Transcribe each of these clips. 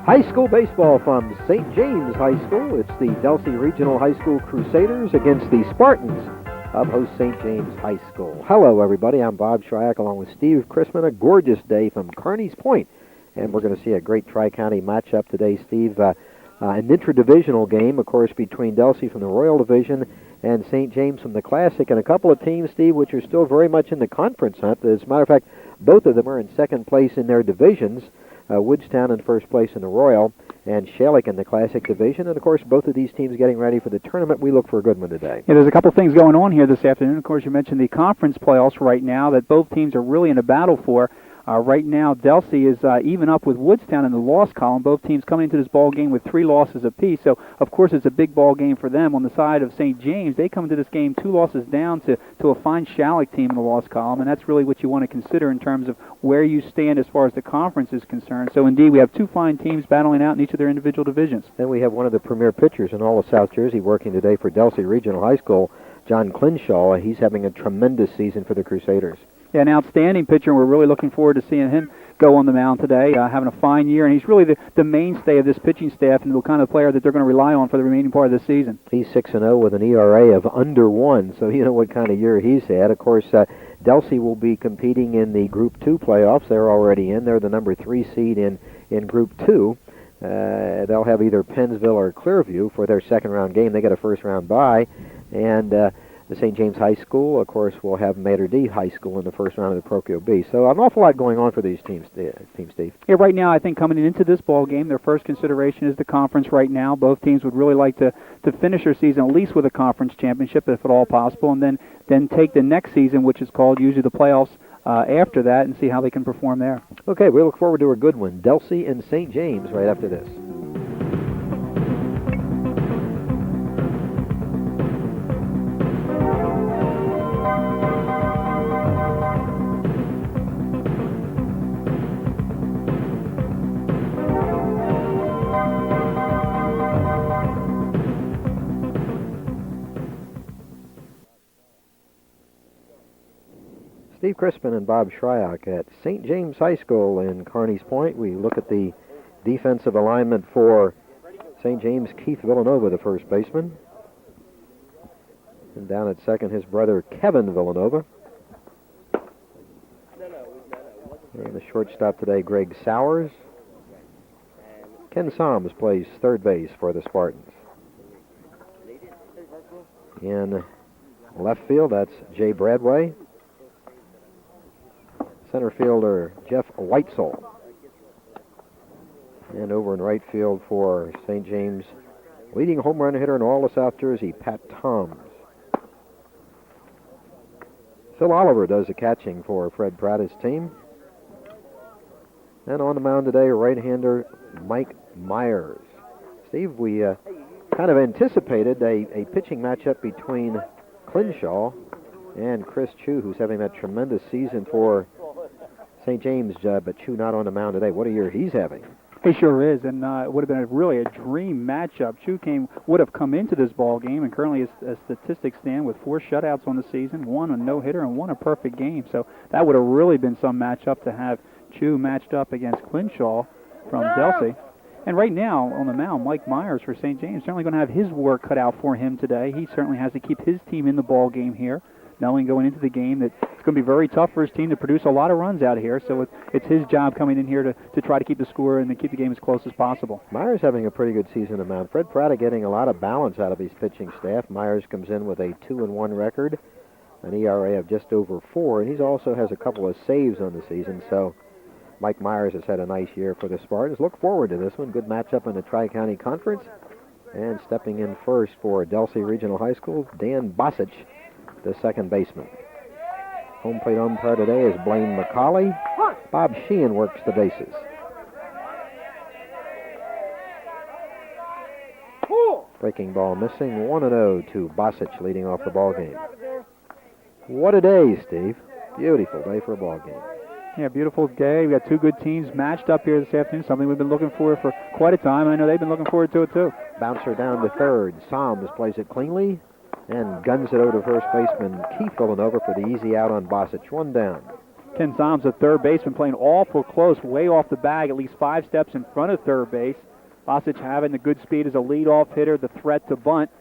High school baseball from St. James High School. It's the Delsea Regional High School Crusaders against the Spartans of host St. James High School. Hello, everybody. I'm Bob Shryock along with Steve Crispen. A gorgeous day from Carneys Point. And we're going to see a great Tri-County matchup today, Steve. An interdivisional game, of course, between Delsea from the Royal Division and St. James from the Classic. And a couple of teams, Steve, which are still very much in the conference hunt. As a matter of fact, both of them are in second place in their divisions. Woodstown in first place in the Royal, and Shryock in the Classic division. And, of course, both of these teams getting ready for the tournament. We look for a good one today. Yeah, there's a couple things going on here this afternoon. Of course, you mentioned the conference playoffs right now that both teams are really in a battle for. Right now, Delsea is even up with Woodstown in the loss column. Both teams coming into this ball game with 3 losses apiece. So, of course, it's a big ball game for them. On the side of St. James, they come into this game 2 losses down to a fine Shryock team in the loss column, and that's really what you want to consider in terms of where you stand as far as the conference is concerned. So, indeed, we have 2 fine teams battling out in each of their individual divisions. Then we have one of the premier pitchers in all of South Jersey working today for Delsea Regional High School, John Clinshaw. He's having a tremendous season for the Crusaders. Yeah, an outstanding pitcher, and we're really looking forward to seeing him go on the mound today, having a fine year, and he's really the mainstay of this pitching staff and the kind of player that they're going to rely on for the remaining part of the season. He's 6-0 with an ERA of under 1, so you know what kind of year he's had. Of course, Delsea will be competing in the Group 2 playoffs. They're already in. They're the number 3 seed in Group 2. They'll have either Pennsville or Clearview for their second-round game. They get a first-round bye, and the St. James High School, of course, will have Mater D High School in the first round of the Procure B. So an awful lot going on for these teams, Steve. Yeah, right now, I think coming into this ball game, their first consideration is the conference right now. Both teams would really like to finish their season at least with a conference championship, if at all possible, and then take the next season, which is called usually the playoffs, after that, and see how they can perform there. Okay, we look forward to a good one. Delsea and St. James right after this. Steve Crispen and Bob Shryock at St. James High School in Carneys Point. We look at the defensive alignment for St. James. Keith Villanova, the first baseman. And down at second, his brother Kevin Villanova. And the shortstop today, Greg Sowers. Ken Soms plays third base for the Spartans. In left field, that's Jay Bradway. Center fielder Jeff Whitesell. And over in right field for St. James, leading home run hitter in all of South Jersey, Pat Toms. Phil Oliver does the catching for Fred Pratt's team. And on the mound today, right-hander Mike Myers. Steve, we kind of anticipated a pitching matchup between Clinshaw and Chris Chu, who's having that tremendous season for St. James, but Chu not on the mound today. What a year he's having. He sure is, and it would have been really a dream matchup. Chu would have come into this ball game, and currently his statistics stand with 4 shutouts on the season, 1 a no-hitter, and 1 a perfect game. So that would have really been some matchup to have Chu matched up against Clinshaw from Delsea. And right now, on the mound, Mike Myers for St. James certainly going to have his work cut out for him today. He certainly has to keep his team in the ball game here, knowing going into the game that it's going to be very tough for his team to produce a lot of runs out here. So it's his job coming in here to try to keep the score and to keep the game as close as possible. Myers having a pretty good season on the mound. Fred Pratt getting a lot of balance out of his pitching staff. Myers comes in with a 2-1 record, an ERA of just over 4, and he also has a couple of saves on the season. So Mike Myers has had a nice year for the Spartans. Look forward to this one. Good matchup in the Tri-County Conference. And stepping in first for Delsea Regional High School, Dan Bosich, the second baseman. Home plate umpire today is Blaine McCauley. Bob Sheehan works the bases. Breaking ball missing, 1-0 to Bosich leading off the ball game. What a day, Steve. Beautiful day for a ball game. Yeah, beautiful day. We got 2 good teams matched up here this afternoon, something we've been looking for quite a time. I know they've been looking forward to it, too. Bouncer down to third. Soms plays it cleanly and guns it over to first baseman Keith Villanova for the easy out on Bosich. 1 down. Ken Zombs, the third baseman, playing awful close, way off the bag, at least 5 steps in front of third base. Bosic having the good speed as a leadoff hitter, the threat to bunt.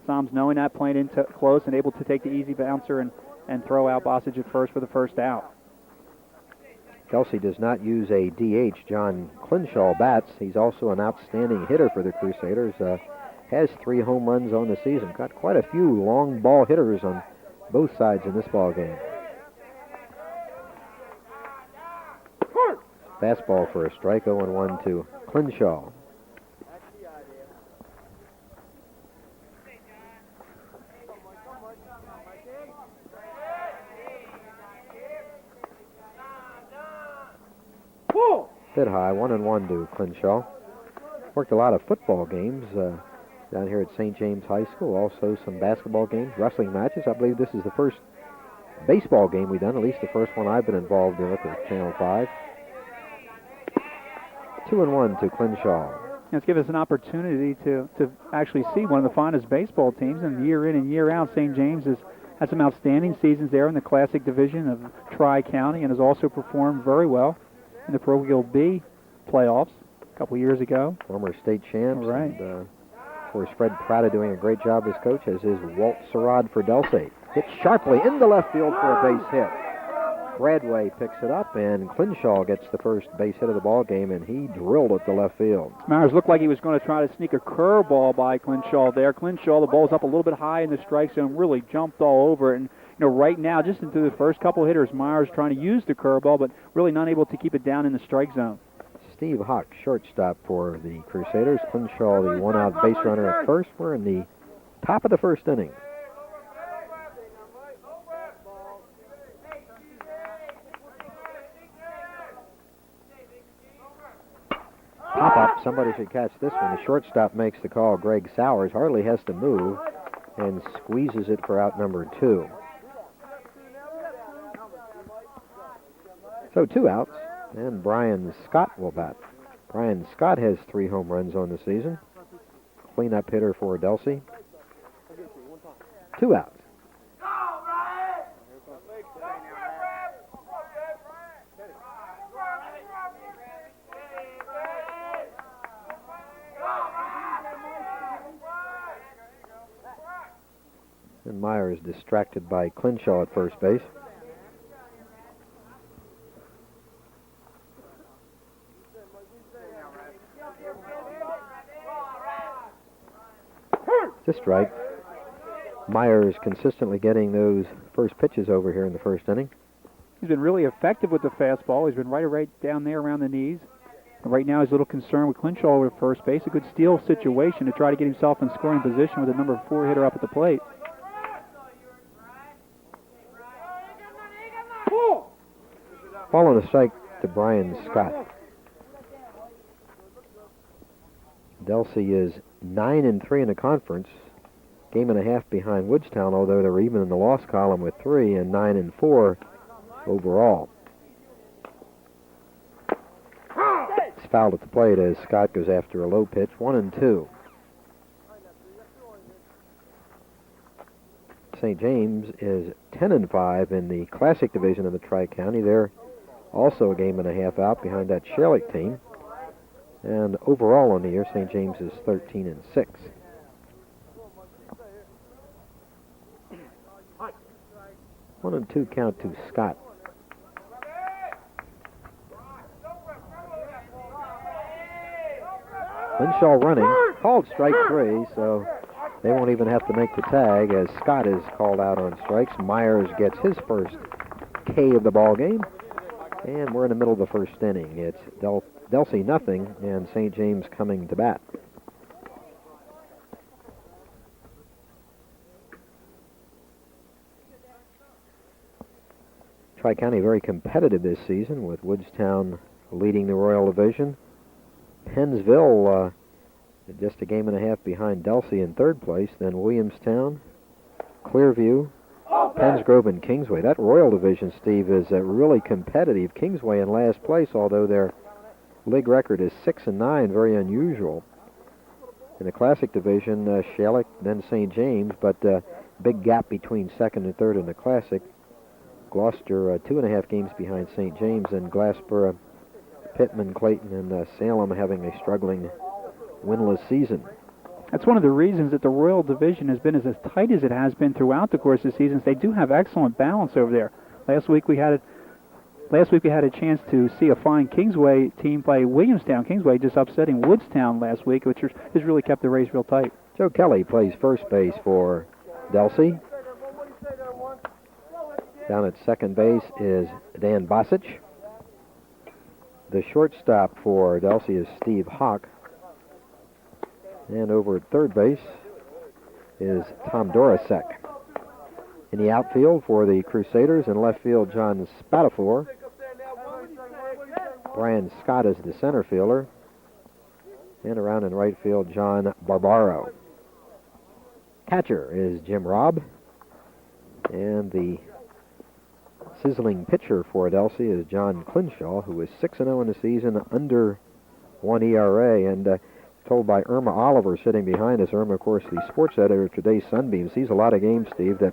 Zombs knowing that, playing in close and able to take the easy bouncer and throw out Bosic at first for the first out. Delsea does not use a DH. John Clinshaw bats. He's also an outstanding hitter for the Crusaders. Has 3 home runs on the season. Got quite a few long ball hitters on both sides in this ball game. Fastball for a strike, 0-1 to Clinshaw. Bit high, 1-1 to Clinshaw. Worked a lot of football games down here at St. James High School. Also some basketball games, wrestling matches. I believe this is the first baseball game we've done, at least the first one I've been involved in at Channel 5. 2-1 to Clinshaw. Let's give us an opportunity to actually see one of the finest baseball teams. And year in and year out, St. James has had some outstanding seasons there in the Classic Division of Tri-County and has also performed very well in the Parochial B playoffs a couple years ago. Former state champs. Right. And, of course, Fred Prada doing a great job as coach, as is Walt Sarad for Delsea. Hit sharply into left field for a base hit. Bradway picks it up, and Clinshaw gets the first base hit of the ball game, and he drilled it to left field. Myers looked like he was going to try to sneak a curveball by Clinshaw there. Clinshaw, the ball's up a little bit high in the strike zone, really jumped all over it. And right now, just into the first couple hitters, Myers trying to use the curveball, but really not able to keep it down in the strike zone. Steve Hawk, shortstop for the Crusaders. Clinshaw, the one-out base runner at first. We're in the top of the first inning. Pop-up, somebody should catch this one. The shortstop makes the call. Greg Sowers hardly has to move and squeezes it for out number 2. So 2 outs, and Brian Scott will bat. Brian Scott has 3 home runs on the season. Cleanup hitter for Delsea. 2 outs. And Myers distracted by Clinshaw at first base. It's a strike. Myers consistently getting those first pitches over here in the first inning. He's been really effective with the fastball. He's been right down there around the knees. And right now he's a little concerned with Clinshaw over at first base. A good steal situation to try to get himself in scoring position with the number 4 hitter up at the plate. Ball on a strike to Brian Scott. Delsea is 9-3 in the conference. Game and a half behind Woodstown, although they're even in the loss column with 3, and 9-4 overall. It's fouled at the plate as Scott goes after a low pitch. 1-2. St. James is 10-5 in the Classic Division of the Tri-County. They're also a game and a half out behind that Shryock team. And overall on the year, St. James is 13-6. One and 2 count to Scott. Clinshaw running, called strike 3, so they won't even have to make the tag as Scott is called out on strikes. Myers gets his first K of the ball game, and we're in the middle of the first inning. It's Delsea nothing, and St. James coming to bat. Tri-County very competitive this season, with Woodstown leading the Royal Division. Pennsville just a game and a half behind Delsea in third place, then Williamstown, Clearview, Pennsgrove, and Kingsway. That Royal Division, Steve, is really competitive. Kingsway in last place, although their league record is 6-9, very unusual. In the Classic Division, Shryock, then St. James, but big gap between second and third in the Classic. Gloucester 2.5 games behind St. James, and Glassboro, Pittman, Clayton, and Salem having a struggling winless season. That's one of the reasons that the Royal Division has been as tight as it has been throughout the course of the seasons. They do have excellent balance over there. Last week we had a chance to see a fine Kingsway team play Williamstown. Kingsway just upsetting Woodstown last week, which has really kept the race real tight. Joe Kelly plays first base for Delsea. Down at second base is Dan Bosich. The shortstop for Delsea is Steve Hawk. And over at third base is Tom Dorosek. In the outfield for the Crusaders, in left field, John Spatafor. Brian Scott is the center fielder. And around in right field, John Barbaro. Catcher is Jim Robb. And the sizzling pitcher for Delsea is John Clinshaw, who is 6-0 in the season, under 1 ERA. And told by Irma Oliver sitting behind us. Irma, of course, the sports editor of today's Sunbeam, sees a lot of games, Steve, that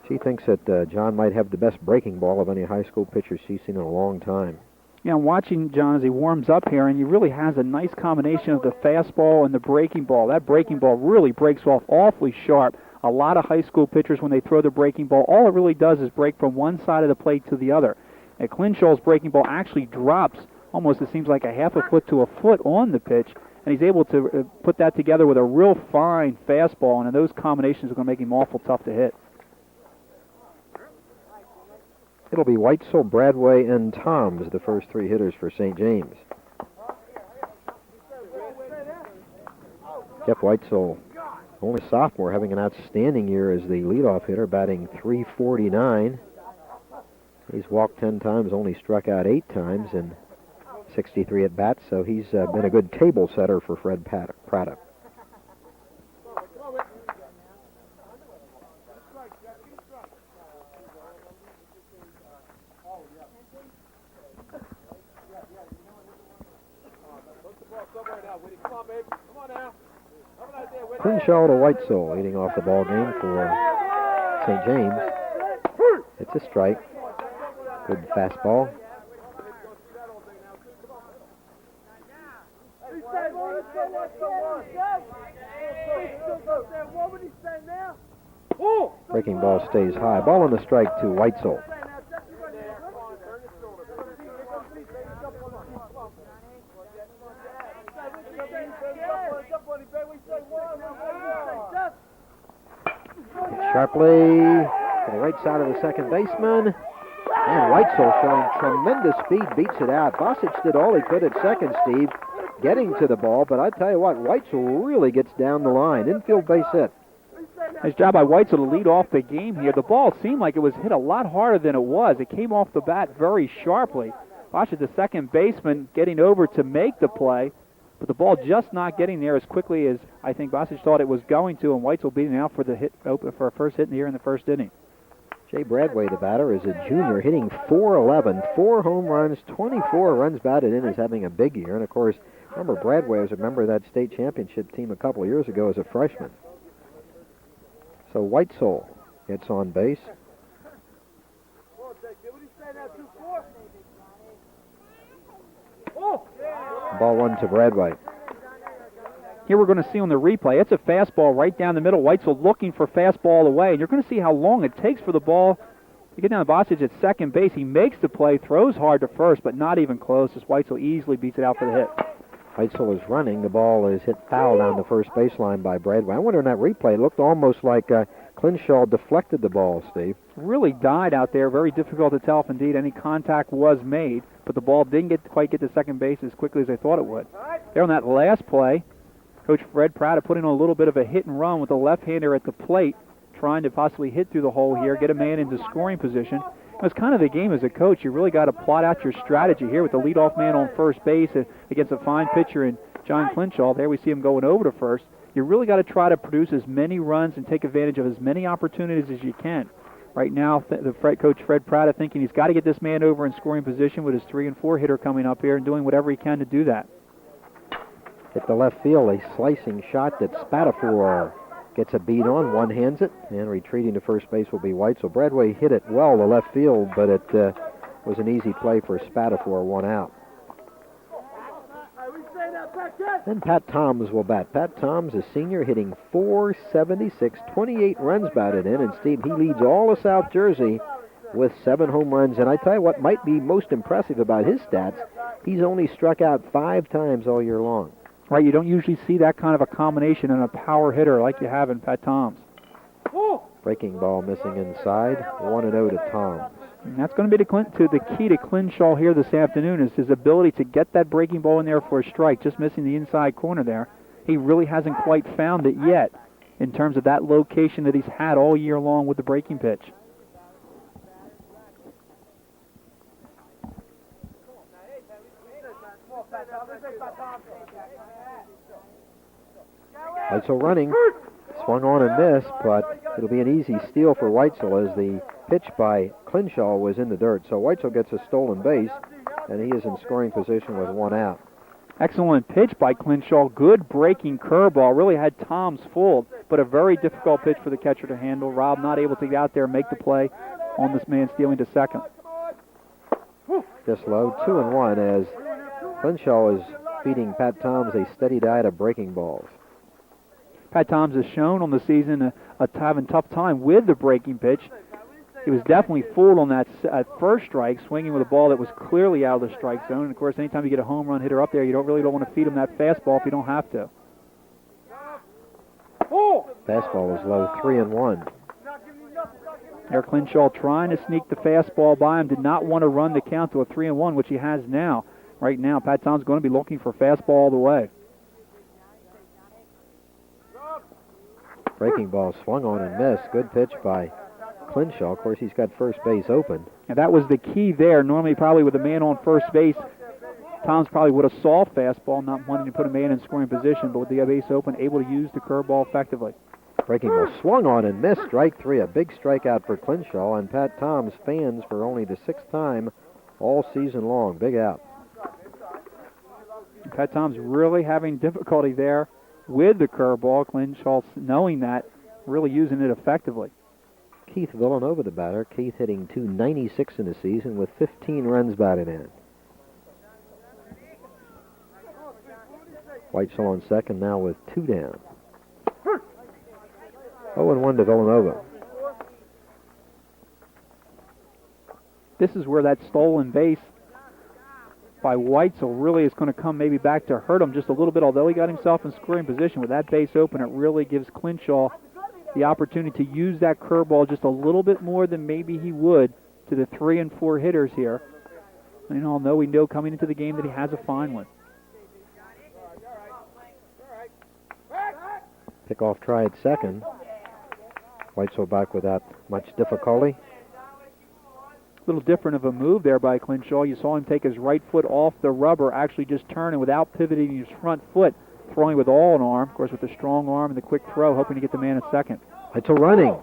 she thinks that John might have the best breaking ball of any high school pitcher she's seen in a long time. Yeah, I'm watching John as he warms up here, and he really has a nice combination of the fastball and the breaking ball. That breaking ball really breaks off awfully sharp. A lot of high school pitchers, when they throw the breaking ball, all it really does is break from one side of the plate to the other. And Clinshaw's breaking ball actually drops almost, it seems like, a half a foot to a foot on the pitch, and he's able to put that together with a real fine fastball, and those combinations are going to make him awful tough to hit. It'll be Weitzel, Bradway, and Toms, the first three hitters for St. James. Jeff Weitzel, only sophomore, having an outstanding year as the leadoff hitter, batting .349. He's walked 10 times, only struck out 8 times, and 63 at bats, so he's been a good table setter for Fred Prada. Crenshaw to Weitzel, leading off the ball game for St. James. It's a strike. Good fastball. Breaking ball stays high. Ball on the strike to Weitzel. Sharply to the right side of the second baseman. And Weitzel showing tremendous speed, beats it out. Bosich did all he could at second, Steve, getting to the ball, but I tell you what, Weitzel really gets down the line. Infield base hit. Nice job by Weitzel to lead off the game here. The ball seemed like it was hit a lot harder than it was. It came off the bat very sharply. Bosich, the second baseman, getting over to make the play, but the ball just not getting there as quickly as I think Bosich thought it was going to, and Weitzel beating out for the hit, for a first hit here in the first inning. Jay Bradway, the batter, is a junior, hitting .411, 4 home runs, 24 runs batted in, is having a big year. And, of course, remember Bradway was a member of that state championship team a couple of years ago as a freshman. So Weitzel gets on base. Ball 1 to Bradway. Here we're going to see on the replay, it's a fastball right down the middle. Weitzel looking for fastball away, and you're going to see how long it takes for the ball to get down to Bosich at second base. He makes the play, throws hard to first, but not even close, as Weitzel easily beats it out for the hit. Weitzel is running. The ball is hit foul down the first baseline by Bradway. I wonder in that replay, it looked almost like Clinshaw deflected the ball, Steve. Really died out there. Very difficult to tell if indeed any contact was made, but the ball didn't quite get to second base as quickly as they thought it would. There on that last play, Coach Fred Prada put in a little bit of a hit and run with the left-hander at the plate, trying to possibly hit through the hole here, get a man into scoring position. It's kind of the game as a coach. You really got to plot out your strategy here with the leadoff man on first base against a fine pitcher in John Clinshaw. There we see him going over to first. You really got to try to produce as many runs and take advantage of as many opportunities as you can. Right now, Coach Fred Prada thinking he's got to get this man over in scoring position with his 3 and 4 hitter coming up here and doing whatever he can to do that. Hit the left field, a slicing shot that Spatafor gets a beat on, one-hands it, and retreating to first base will be White. So Bradway hit it well to left field, but it was an easy play for Spatafor, one out. Then Pat Toms will bat. Pat Toms, a senior, hitting .476, 28 runs batted in, and Steve, he leads all of South Jersey with 7 home runs. And I tell you what might be most impressive about his stats, he's only struck out 5 times all year long. Right, you don't usually see that kind of a combination in a power hitter like you have in Pat Toms. Breaking ball missing inside, 1-0 to Toms. And that's going to be the key to Clinshaw here this afternoon, is his ability to get that breaking ball in there for a strike, just missing the inside corner there. He really hasn't quite found it yet in terms of that location that he's had all year long with the breaking pitch. Weitzel running, swung on and missed, but it'll be an easy steal for Weitzel as the pitch by Clinshaw was in the dirt. So Weitzel gets a stolen base, and he is in scoring position with 1 out. Excellent pitch by Clinshaw. Good breaking curveball. Really had Toms fooled, but a very difficult pitch for the catcher to handle. Rob not able to get out there and make the play on this man stealing to second. This low, 2-1, as Clinshaw is feeding Pat Toms a steady diet of breaking balls. Pat Toms has shown on the season having tough time with the breaking pitch. He was definitely fooled on that first strike, swinging with a ball that was clearly out of the strike zone. And, of course, anytime you get a home run hitter up there, you don't want to feed him that fastball if you don't have to. Fastball is low, 3-1. Eric Clinshaw trying to sneak the fastball by him, did not want to run the count to a 3-1, which he has now. Right now, Pat Toms going to be looking for fastball all the way. Breaking ball swung on and missed. Good pitch by Clinshaw. Of course, he's got first base open. And that was the key there. Normally, probably with a man on first base, Toms probably would have saw fastball, not wanting to put a man in scoring position, but with the base open, able to use the curveball effectively. Breaking ball swung on and missed. Strike 3, a big strikeout for Clinshaw, and Pat Toms fans for only the 6th time all season long. Big out. Pat Toms really having difficulty there with the curveball. Clinshaw, knowing that, really using it effectively. Keith Villanova, the batter. Keith hitting .296 in the season with 15 runs batted in. Weitzel on second now with 2 down. 0-1 to Villanova. This is where that stolen base by Weitzel really is going to come maybe back to hurt him just a little bit. Although he got himself in scoring position with that base open, it really gives Clinshaw the opportunity to use that curveball just a little bit more than maybe he would to the 3 and 4 hitters here. And although we know coming into the game that he has a fine one. Pickoff try at second. Weitzel back without much difficulty. A little different of a move there by Clinshaw. You saw him take his right foot off the rubber, actually just turn, and without pivoting his front foot, throwing with all an arm, of course with the strong arm and the quick throw, hoping to get the man at second. Weitzel running.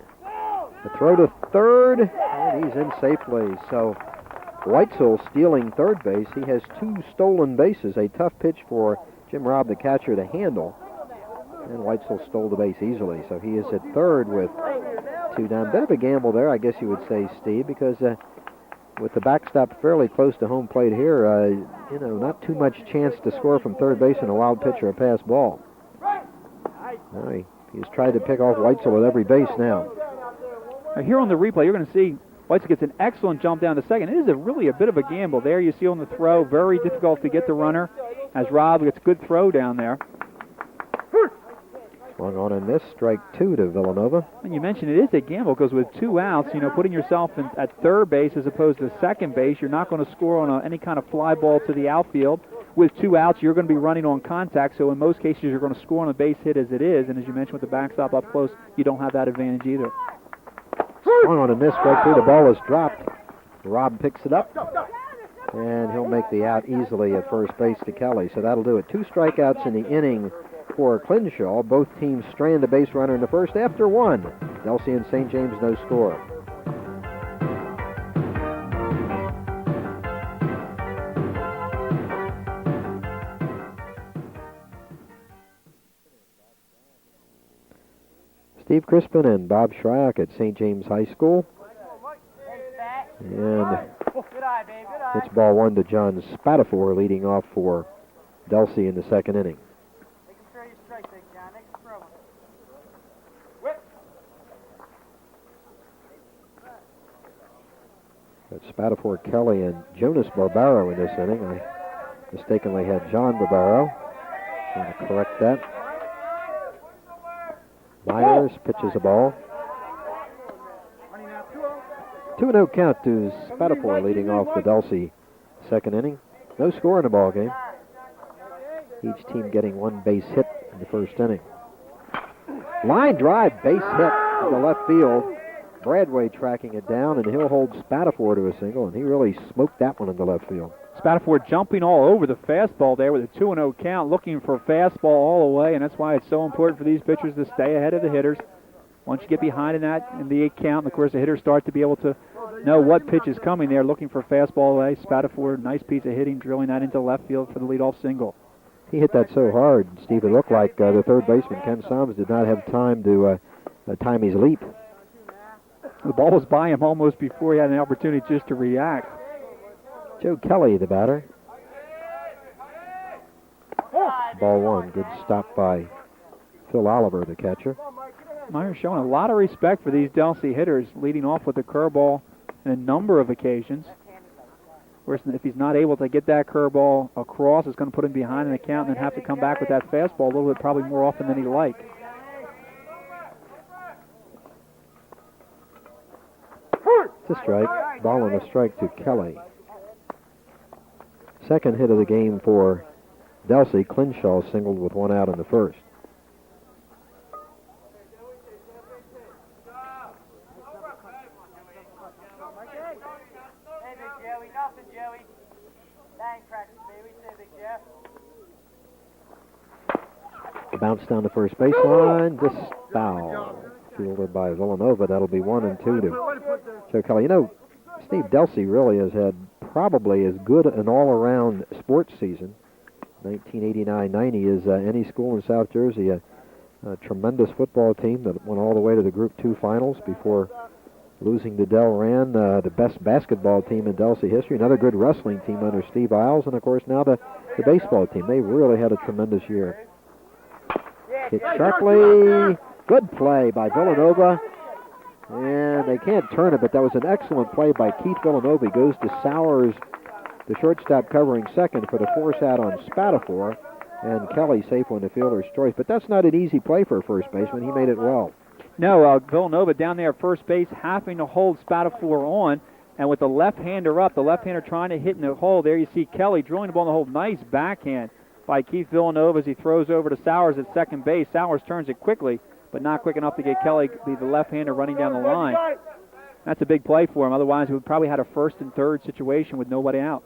The throw to third, and he's in safely. So Weitzel stealing third base. He has 2 stolen bases, a tough pitch for Jim Robb, the catcher, to handle. And Weitzel stole the base easily, so he is at third with 2 down. Bit of a gamble there, I guess you would say, Steve, because with the backstop fairly close to home plate here, not too much chance to score from third base in a wild pitch or a pass ball. He's tried to pick off Weitzel with every base now. Here on the replay, you're going to see Weitzel gets an excellent jump down to second. It is really a bit of a gamble. There you see on the throw, very difficult to get the runner, as Robb gets good throw down there. Swung on and missed, strike 2 to Villanova. And you mentioned it is a gamble because with 2 outs, putting yourself at third base as opposed to second base, you're not going to score on any kind of fly ball to the outfield. With 2 outs, you're going to be running on contact, so in most cases you're going to score on a base hit as it is, and as you mentioned with the backstop up close, you don't have that advantage either. Swung on and missed, strike 2. The ball is dropped. Robb picks it up, and he'll make the out easily at first base to Kelly. So that'll do it. 2 strikeouts in the inning for Clinshaw. Both teams strand a base runner in the first after 1. Delsea and St. James, no score. Steve Crispen and Bob Shryock at St. James High School. And it's ball one to John Spatafor leading off for Delsea in the second inning. That's Spatafor, Kelly, and Jonas Barbaro in this inning. I mistakenly had John Barbaro. I'm going to correct that. Myers pitches a ball. 2-0 count to Spatafor leading off the Delsea second inning. No score in the ball game. Each team getting one base hit in the first inning. Line drive, base hit to the left field. Bradway tracking it down, and he'll hold Spatafor to a single, and he really smoked that one in the left field. Spatafor jumping all over the fastball there with a 2-0 count, looking for fastball all the way, and that's why it's so important for these pitchers to stay ahead of the hitters. Once you get behind in the count, of course, the hitters start to be able to know what pitch is coming there, looking for fastball away. Spatafor, nice piece of hitting, drilling that into left field for the leadoff single. He hit that so hard, Steve, it looked like the third baseman, Ken Soms, did not have time to time his leap. The ball was by him almost before he had an opportunity just to react. Joe Kelly, the batter. Ball one, good stop by Phil Oliver, the catcher. Myers showing a lot of respect for these Delsea hitters, leading off with a curveball on a number of occasions. Of course, if he's not able to get that curveball across, it's going to put him behind in the count and then have to come back with that fastball a little bit, probably more often than he'd like. It's a strike. Ball and a strike to Kelly. Second hit of the game for Delsea. Clinshaw singled with one out in the first. The bounce down the first baseline. This foul. Fielded by Villanova. That'll be 1-2 to Joe Kelly. You know, Steve, Delsea really has had probably as good an all-around sports season, 1989-90, as any school in South Jersey. A tremendous football team that went all the way to the Group 2 finals before losing to Del Ran, the best basketball team in Delsea history. Another good wrestling team under Steve Isles, and of course now the baseball team. They really had a tremendous year. Hit sharply. Good play by Villanova. And they can't turn it, but that was an excellent play by Keith Villanova. He goes to Sowers, the shortstop covering second for the force out on Spatafor. And Kelly safe on the fielder's choice. But that's not an easy play for a first baseman. He made it well. No, Villanova down there at first base having to hold Spatafor on. And with the left-hander up, the left-hander trying to hit in the hole, there you see Kelly drilling the ball in the hole. Nice backhand by Keith Villanova as he throws over to Sowers at second base. Sowers turns it quickly, but not quick enough to get Kelly, the left-hander, running down the line. That's a big play for him. Otherwise, we probably had a first and third situation with nobody out.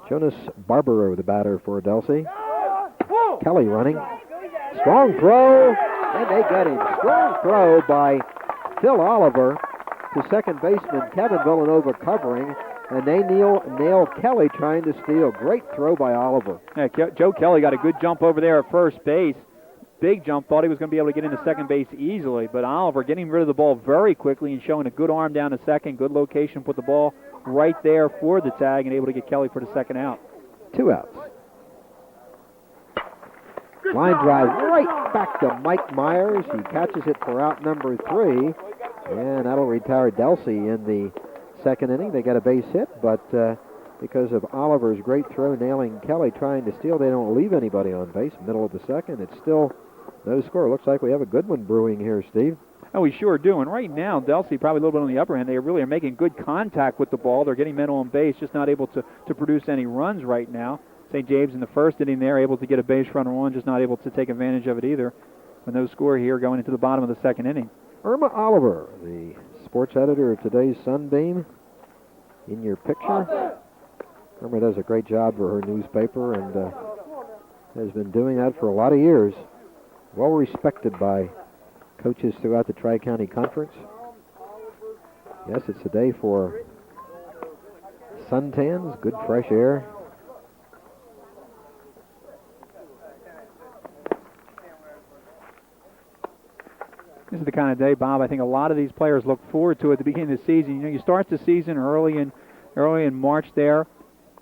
Jonas Barbaro, the batter for Delsea. Kelly running. Strong throw, and they get him. Strong throw by Phil Oliver to second baseman Kevin Villanova covering, and they nail Kelly trying to steal. Great throw by Oliver. Yeah, Joe Kelly got a good jump over there at first base. Big jump, thought he was going to be able to get into second base easily, but Oliver getting rid of the ball very quickly and showing a good arm down to second, good location, put the ball right there for the tag and able to get Kelly for the second out. 2 outs. Line drive right back to Mike Myers. He catches it for out number 3, and that'll retire Delsea in the second inning. They got a base hit, but because of Oliver's great throw nailing Kelly trying to steal, they don't leave anybody on base. Middle of the second, it's still no score. Looks like we have a good one brewing here, Steve. Oh, we sure do. And right now, Delsea probably a little bit on the upper end. They really are making good contact with the ball. They're getting men on base, just not able to produce any runs right now. St. James in the first inning there, able to get a base runner on, just not able to take advantage of it either. With no score here going into the bottom of the second inning. Irma Oliver, the sports editor of today's Sunbeam, in your picture. Irma does a great job for her newspaper and has been doing that for a lot of years. Well respected by coaches throughout the Tri-County Conference. Yes, it's a day for suntans, good fresh air. This is the kind of day, Bob, I think a lot of these players look forward to at the beginning of the season. You know, you start the season early in March there.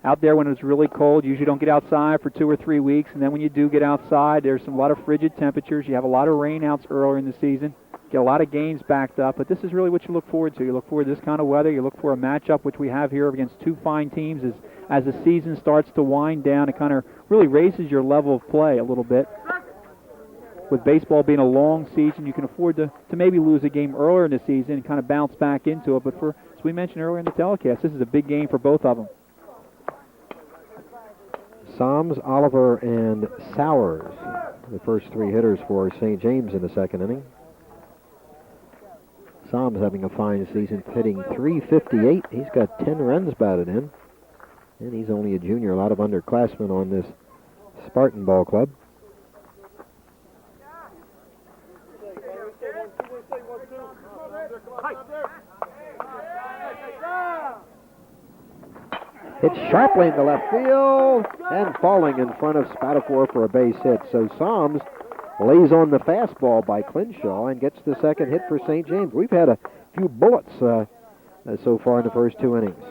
Out there when it's really cold, you usually don't get outside for 2 or 3 weeks, and then when you do get outside, there's a lot of frigid temperatures. You have a lot of rainouts earlier in the season. Get a lot of games backed up, but this is really what you look forward to. You look forward to this kind of weather. You look for a matchup, which we have here against two fine teams. As the season starts to wind down, it kind of really raises your level of play a little bit. With baseball being a long season, you can afford to maybe lose a game earlier in the season and kind of bounce back into it. But as we mentioned earlier in the telecast, this is a big game for both of them. Soms, Oliver, and Sowers, the first three hitters for St. James in the second inning. Soms having a fine season, hitting .358. He's got 10 runs batted in, and he's only a junior. A lot of underclassmen on this Spartan ball club. Hit sharply into left field and falling in front of Spatafor for a base hit. So Soms lays on the fastball by Clinshaw and gets the second hit for St. James. We've had a few bullets so far in the first 2 innings.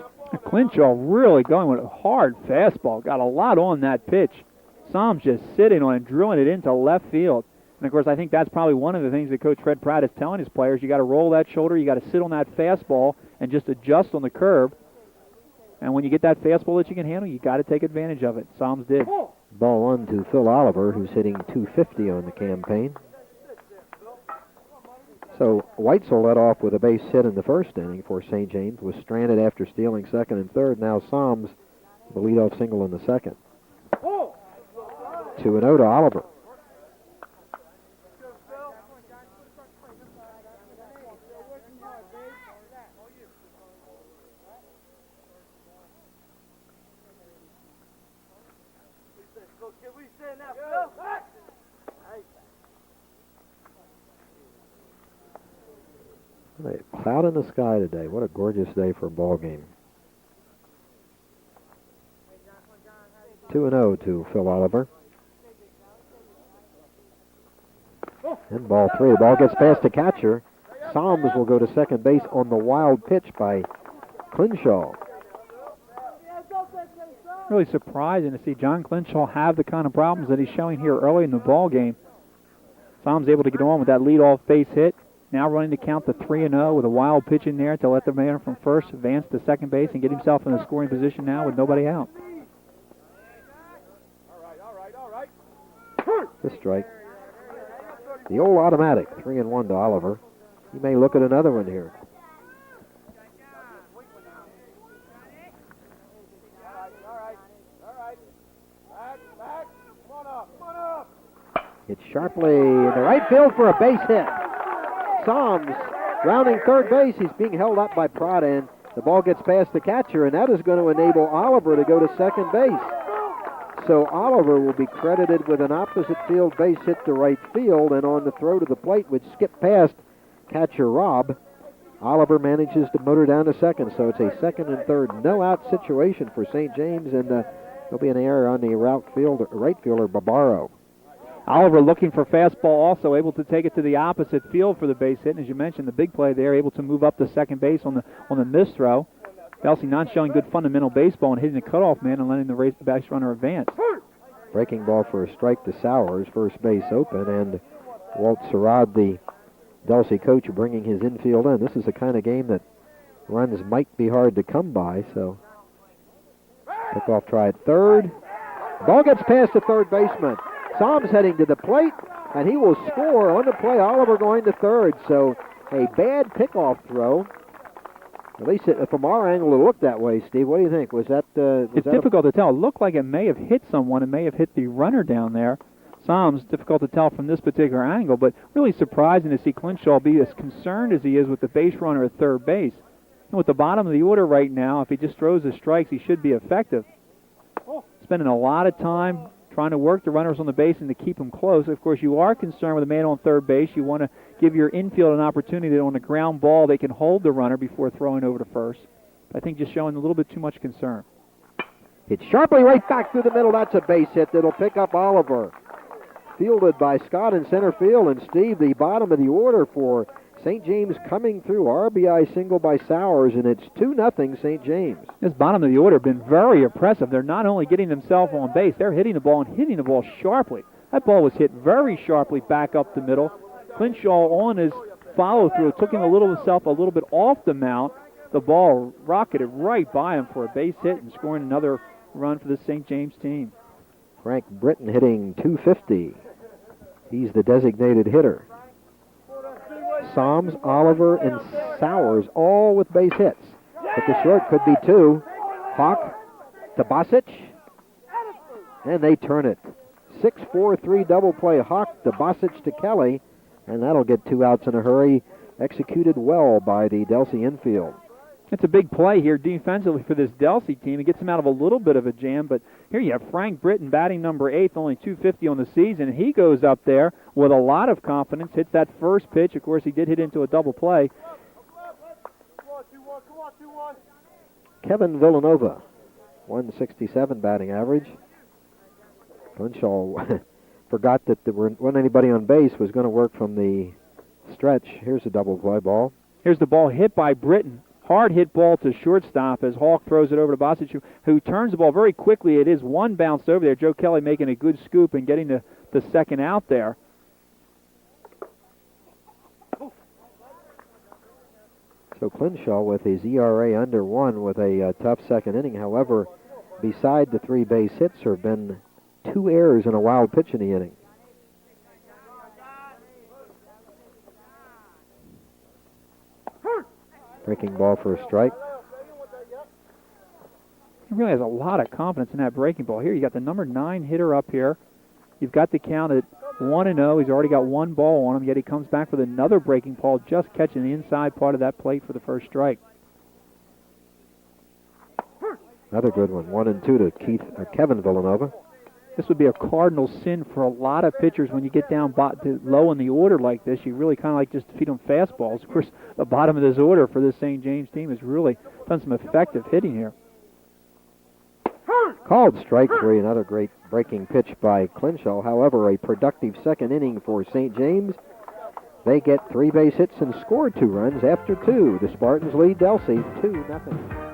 Clinshaw really going with a hard fastball. Got a lot on that pitch. Soms just sitting on it, drilling it into left field. And, of course, I think that's probably one of the things that Coach Fred Pratt is telling his players. You got to roll that shoulder. You got to sit on that fastball and just adjust on the curve. And when you get that fastball that you can handle, you got to take advantage of it. Soms did. Ball one to Phil Oliver, who's hitting .250 on the campaign. So Weitzel led off with a base hit in the first inning for St. James, was stranded after stealing second and third. Now Soms, the leadoff single in the second. 2-0 to Oliver. Cloud in the sky today. What a gorgeous day for a ball game. 2-0 to Phil Oliver. And ball three. The ball gets past the catcher. Soms will go to second base on the wild pitch by Clinshaw. Really surprising to see John Clinshaw have the kind of problems that he's showing here early in the ball game. Soms able to get on with that leadoff base hit. Now running to count to 3-0 with a wild pitch in there to let the man from first advance to second base and get himself in a scoring position now with nobody out. The strike. The old automatic, 3-1 to Oliver. He may look at another one here. Hit sharply in the right field for a base hit. Soms rounding third base. He's being held up by Prada, and the ball gets past the catcher, and that is going to enable Oliver to go to second base. So Oliver will be credited with an opposite field base hit to right field, and on the throw to the plate, which skipped past catcher Robb, Oliver manages to motor down to second. So it's a second and third no-out situation for St. James, and there'll be an error on the right fielder Barbaro. Oliver looking for fastball, also able to take it to the opposite field for the base hit. And as you mentioned, the big play there, able to move up to second base on the missed throw. Delsea not showing good fundamental baseball and hitting the cutoff man and letting the base runner advance. Breaking ball for a strike to Sowers, first base open, and Walt Sarad, the Delsea coach, bringing his infield in. This is the kind of game that runs might be hard to come by, so pickoff try at third. Ball gets past the third baseman. Soms heading to the plate, and he will score on the play. Oliver going to third, so a bad pickoff throw. At least from our angle, it looked that way, Steve. What do you think? Was that? It's difficult to tell. It looked like it may have hit someone. It may have hit the runner down there. Soms, difficult to tell from this particular angle, but really surprising to see Clinshaw be as concerned as he is with the base runner at third base. And with the bottom of the order right now, if he just throws the strikes, he should be effective. Spending a lot of time trying to work the runners on the base and to keep them close. Of course, you are concerned with a man on third base. You want to give your infield an opportunity that on a ground ball they can hold the runner before throwing over to first. I think just showing a little bit too much concern. Hit sharply right back through the middle. That's a base hit that'll pick up Oliver. fielded by Scott in center field. And Steve, the bottom of the order for St. James coming through. RBI single by Sowers, and it's 2-0 St. James. This bottom of the order has been very impressive. They're not only getting themselves on base, they're hitting the ball and hitting the ball sharply. That ball was hit very sharply back up the middle. Clinshaw on his follow-through. It took him a little bit off the mount. The ball rocketed right by him for a base hit and scoring another run for the St. James team. Frank Britton hitting .250. He's the designated hitter. Soms, Oliver, and Sowers all with base hits. But the short could be two. Hawk to Bosic. And they turn it. 6-4-3 double play. Hawk to Bosic to Kelly. And that'll get 2 outs in a hurry. Executed well by the Delsea infield. It's a big play here defensively for this Delsea team. It gets them out of a little bit of a jam, but here you have Frank Britton batting number 8, only .250 on the season. He goes up there with a lot of confidence, hits that first pitch. Of course, he did hit into a double play. Kevin Villanova, 167 batting average. Clinshaw forgot that there wasn't anybody on base, was going to work from the stretch. Here's a double play ball. Here's the ball hit by Britton. Hard hit ball to shortstop as Hawk throws it over to Bosic, who turns the ball very quickly. It is one bounce over there. Joe Kelly making a good scoop and getting the second out there. So Clinshaw with his ERA under 1 with a tough second inning. However, beside the 3 base hits, there have been 2 errors and a wild pitch in the inning. Breaking ball for a strike. He really has a lot of confidence in that breaking ball. Here you got the number 9 hitter up here. You've got the count at 1-0. He's already got 1 ball on him, yet he comes back with another breaking ball, just catching the inside part of that plate for the first strike. Another good one. 1-2 to Kevin Villanova. This would be a cardinal sin for a lot of pitchers when you get down low in the order like this. You really kind of like just feed them fastballs. Of course, the bottom of this order for this St. James team has really done some effective hitting here. Called strike 3, another great breaking pitch by Clinshaw. However, a productive second inning for St. James. They get 3 base hits and score 2 runs after 2. The Spartans lead Delsea 2-0.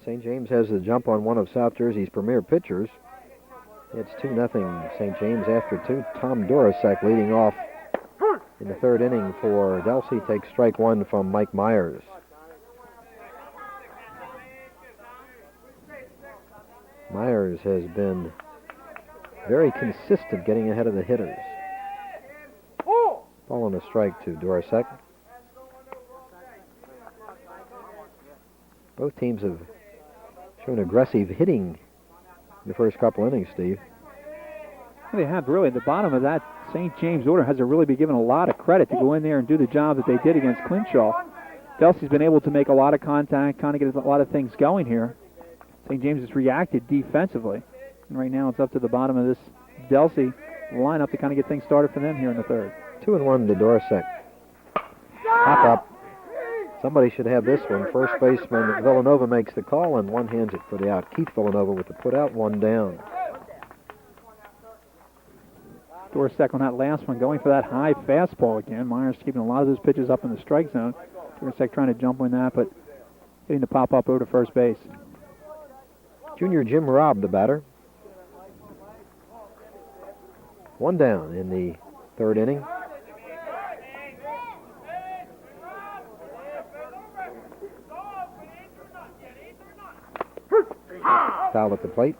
St. James has the jump on one of South Jersey's premier pitchers. It's 2-0 St. James after 2. Tom Dorosek leading off in the 3rd inning for Delsea. Takes strike 1 from Mike Myers. Myers has been very consistent getting ahead of the hitters. Ball on a strike to Dorosek. Both teams have shown aggressive hitting in the first couple innings, Steve. They have really. The bottom of that St. James order has to really be given a lot of credit to go in there and do the job that they did against Clinshaw. Delsea's been able to make a lot of contact, kind of get a lot of things going here. St. James has reacted defensively. And right now it's up to the bottom of this Delsea lineup to kind of get things started for them here in the 3rd. 2-1 to Dorosek. Pop up. Somebody should have this one. First baseman Villanova makes the call and one hands it for the out. Keith Villanova with the put out, 1 down. Dorosek on that last one going for that high fastball again. Myers keeping a lot of those pitches up in the strike zone. Dorosek trying to jump on that, but getting the pop up over to first base. Junior Jim Robb, the batter. 1 down in the 3rd inning. Foul at the plate.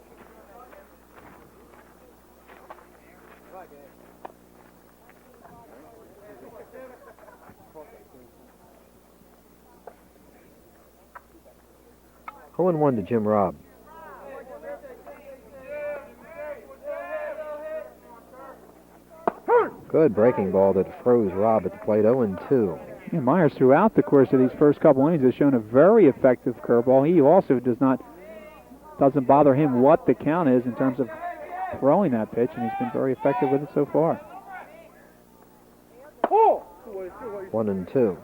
Oh, 1 to Jim Robb. Good breaking ball that froze Robb at the plate. 0-2. Yeah, Myers throughout the course of these first couple innings has shown a very effective curveball. He also doesn't bother him what the count is in terms of throwing that pitch, and he's been very effective with it so far. 1-2.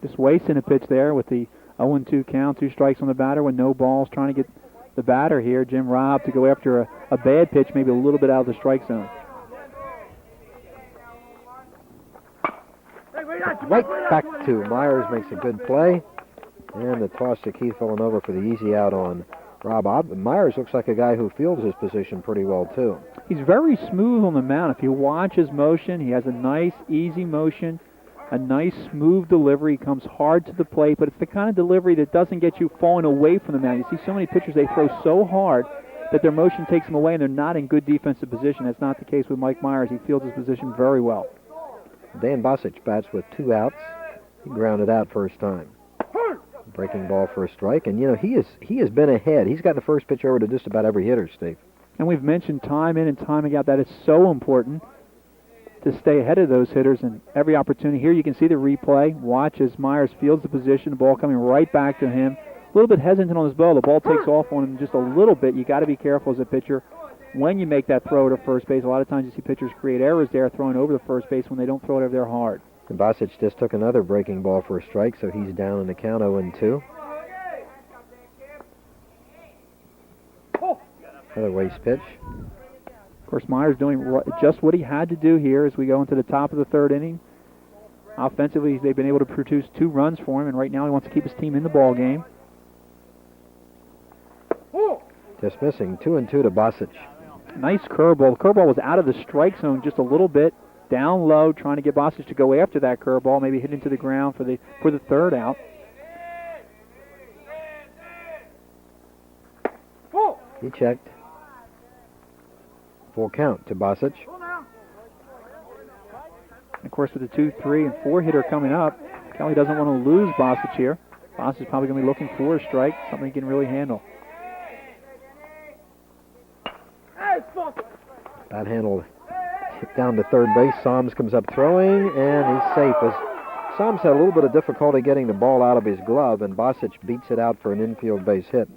Just wasting a pitch there with the 0-2 count, 2 strikes on the batter with no balls, trying to get the batter here, Jim Robb, to go after a bad pitch, maybe a little bit out of the strike zone. Right back to Myers, makes a good play. And the toss to Keith Villanova for the easy out on Rob. Myers looks like a guy who fields his position pretty well, too. He's very smooth on the mound. If you watch his motion, he has a nice, easy motion, a nice, smooth delivery. He comes hard to the plate, but it's the kind of delivery that doesn't get you falling away from the mound. You see so many pitchers, they throw so hard that their motion takes them away, and they're not in good defensive position. That's not the case with Mike Myers. He fields his position very well. Dan Bosic bats with 2 outs. He grounded out first time. Breaking ball for a strike, and he has been ahead. He's got the first pitch over to just about every hitter, Steve. And we've mentioned time in and timing out that it's so important to stay ahead of those hitters and every opportunity. Here you can see the replay. Watch as Myers fields the position, the ball coming right back to him. A little bit hesitant on his ball. The ball takes off on him just a little bit. You got to be careful as a pitcher when you make that throw to first base. A lot of times you see pitchers create errors there throwing over the first base when they don't throw it over there hard. And Bosic just took another breaking ball for a strike, so he's down in the count 0-2. Another waste pitch. Of course, Myers doing just what he had to do here as we go into the top of the third inning. Offensively, they've been able to produce 2 runs for him, and right now he wants to keep his team in the ball game. Just missing 2-2 to Bosic. Nice curveball. The curveball was out of the strike zone just a little bit, down low, trying to get Bosic to go after that curveball, maybe hit into the ground for the third out. He checked. Full count to Bosic. Of course, with the 2, 3, and 4 hitter coming up, Kelly doesn't want to lose Bosic here. Bosic is probably going to be looking for a strike, something he can really handle. That handled down to third base. Soms comes up throwing, and he's safe. As Soms had a little bit of difficulty getting the ball out of his glove, and Bosic beats it out for an infield base hit.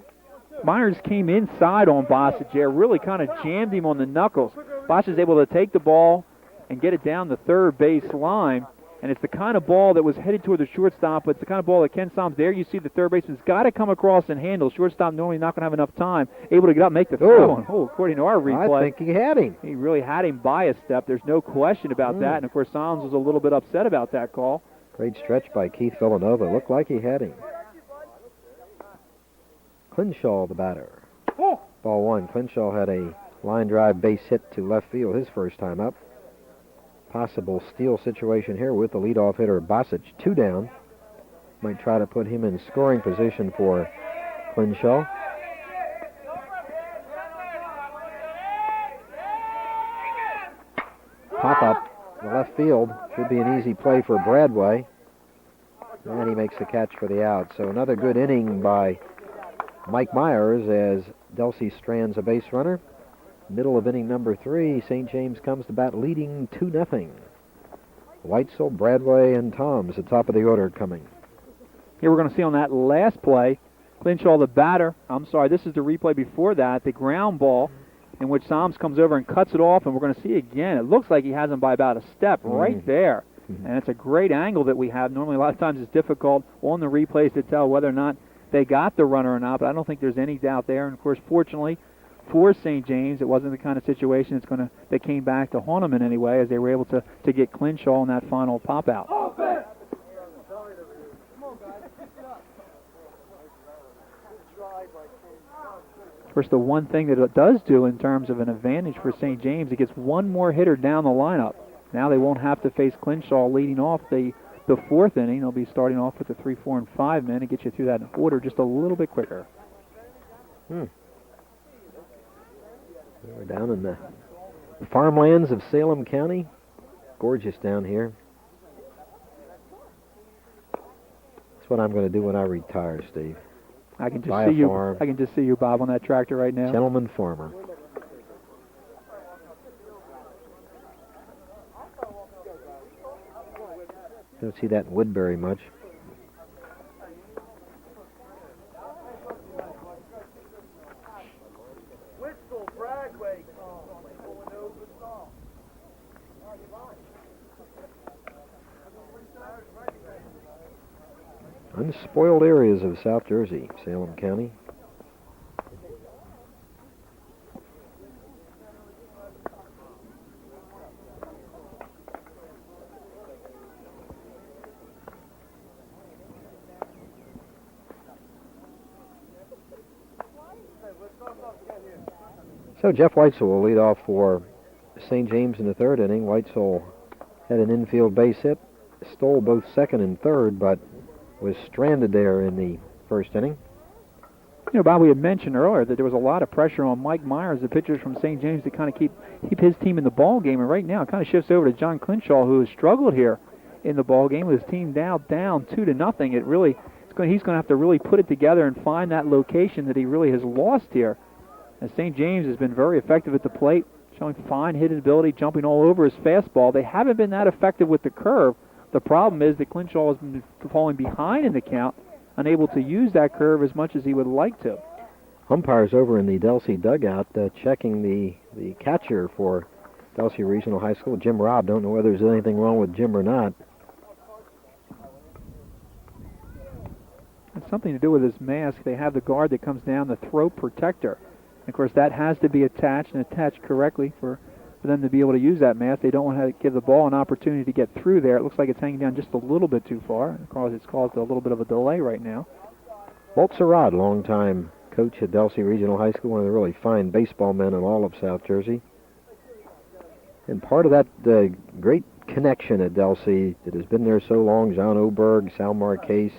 Myers came inside on Bosic there, really kind of jammed him on the knuckles. Bosic is able to take the ball and get it down the third base line, and it's the kind of ball that was headed toward the shortstop, but it's the kind of ball that Ken Soms, there you see the third baseman's got to come across and handle. Shortstop normally not going to have enough time, able to get up and make the throw. And, according to our replay, I think he had him. He really had him by a step. There's no question about that, and of course Soms was a little bit upset about that call. Great stretch by Keith Villanova. Looked like he had him. Clinshaw, the batter. Ball 1. Clinshaw had a line drive base hit to left field his first time up. Possible steal situation here with the leadoff hitter Bosic. 2 down. Might try to put him in scoring position for Clinshaw. Pop up the left field. Should be an easy play for Bradway. And he makes the catch for the out. So another good inning by Mike Myers as Delsea strands a base runner. Middle of inning number 3, St. James comes to bat leading 2-0. Weitzel, Bradway, and Toms at top of the order coming. Here we're going to see on that last play, Clinshaw, the batter, this is the replay before that, the ground ball in which Soms comes over and cuts it off, and we're going to see again, it looks like he has him by about a step right there. And it's a great angle that we have. Normally a lot of times it's difficult on the replays to tell whether or not they got the runner or not, but I don't think there's any doubt there. And of course, fortunately for St. James, it wasn't the kind of situation that came back to haunt them in any way, as they were able to get Clinshaw on that final pop out. Of course, the one thing that it does do in terms of an advantage for St. James, it gets one more hitter down the lineup. Now they won't have to face Clinshaw leading off the 4th inning. They'll be starting off with the 3, 4, and 5 men and get you through that order just a little bit quicker. We're down in the farmlands of Salem County. Gorgeous down here. That's what I'm going to do when I retire, Steve. I can just see you. Farm. I can just see you, Bob, on that tractor right now. Gentleman farmer. Don't see that in Woodbury much. unspoiled areas of South Jersey, Salem County. So Jeff Weitzel will lead off for St. James in the third inning. Weitzel had an infield base hit, stole both second and third, but was stranded there in the first inning. You know, Bob, we had mentioned earlier that there was a lot of pressure on Mike Myers, the pitcher from St. James, to kind of keep his team in the ball game. And right now, it kind of shifts over to John Clinshaw, who has struggled here in the ball game with his team down 2-0. He's going to have to really put it together and find that location that he really has lost here. And St. James has been very effective at the plate, showing fine hitting ability, jumping all over his fastball. They haven't been that effective with the curve. The problem is that Clinshaw has been falling behind in the count, unable to use that curve as much as he would like to. Umpires over in the Delsea dugout checking the catcher for Delsea Regional High School, Jim Robb. Don't know whether there's anything wrong with Jim or not. It's something to do with his mask. They have the guard that comes down, the throat protector. Of course, that has to be attached and attached correctly for them to be able to use that mask. They don't want to give the ball an opportunity to get through there. It looks like it's hanging down just a little bit too far. It's caused a little bit of a delay right now. Walt Sarad, longtime coach at Delsea Regional High School, one of the really fine baseball men in all of South Jersey. And part of that great connection at Delsea that has been there so long, John Oberg, Sal Marquez,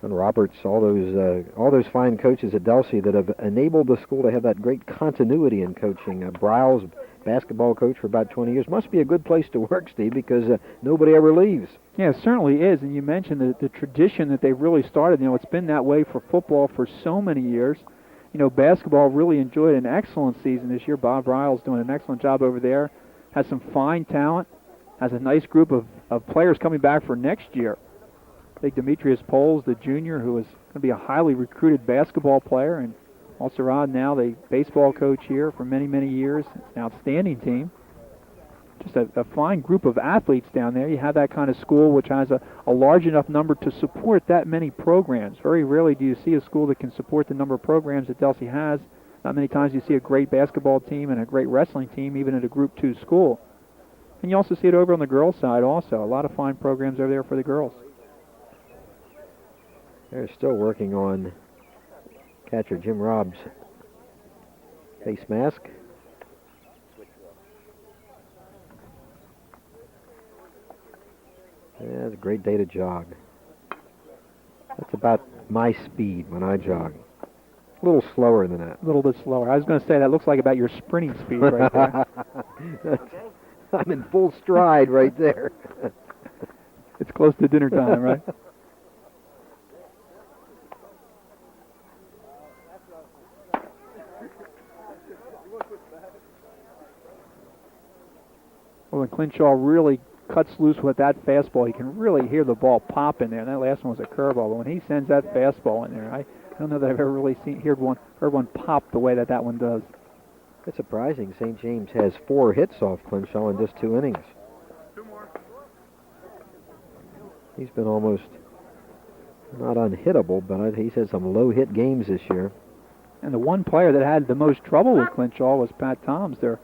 and Roberts, all those fine coaches at Delsea that have enabled the school to have that great continuity in coaching. Bryles, basketball coach for about 20 years. Must be a good place to work, Steve, because nobody ever leaves. Yeah, it certainly is. And you mentioned the tradition that they really started. You know, it's been that way for football for so many years. You know, basketball really enjoyed an excellent season this year. Bob Bryles doing an excellent job over there. Has some fine talent. Has a nice group of players coming back for next year. I think Demetrius Poles, the junior, who is going to be a highly recruited basketball player, and Al-Sarad now the baseball coach here for many, many years. It's an outstanding team. Just a fine group of athletes down there. You have that kind of school which has a large enough number to support that many programs. Very rarely do you see a school that can support the number of programs that Delsea has. Not many times you see a great basketball team and a great wrestling team, even at a Group 2 school. And you also see it over on the girls' side also. A lot of fine programs over there for the girls. They're still working on catcher Jim Robb's face mask. Yeah, it's a great day to jog. That's about my speed when I jog. A little slower than that. A little bit slower. I was going to say that looks like about your sprinting speed right there. I'm in full stride right there. It's close to dinner time, right? Well, when Clinshaw really cuts loose with that fastball, you can really hear the ball pop in there. And that last one was a curveball, but when he sends that fastball in there, I don't know that I've ever really heard one pop the way that one does. It's surprising. St. James has 4 hits off Clinshaw in just 2 innings. 2 more. He's been almost not unhittable, but he's had some low-hit games this year. And the one player that had the most trouble with Clinshaw was Pat Toms, their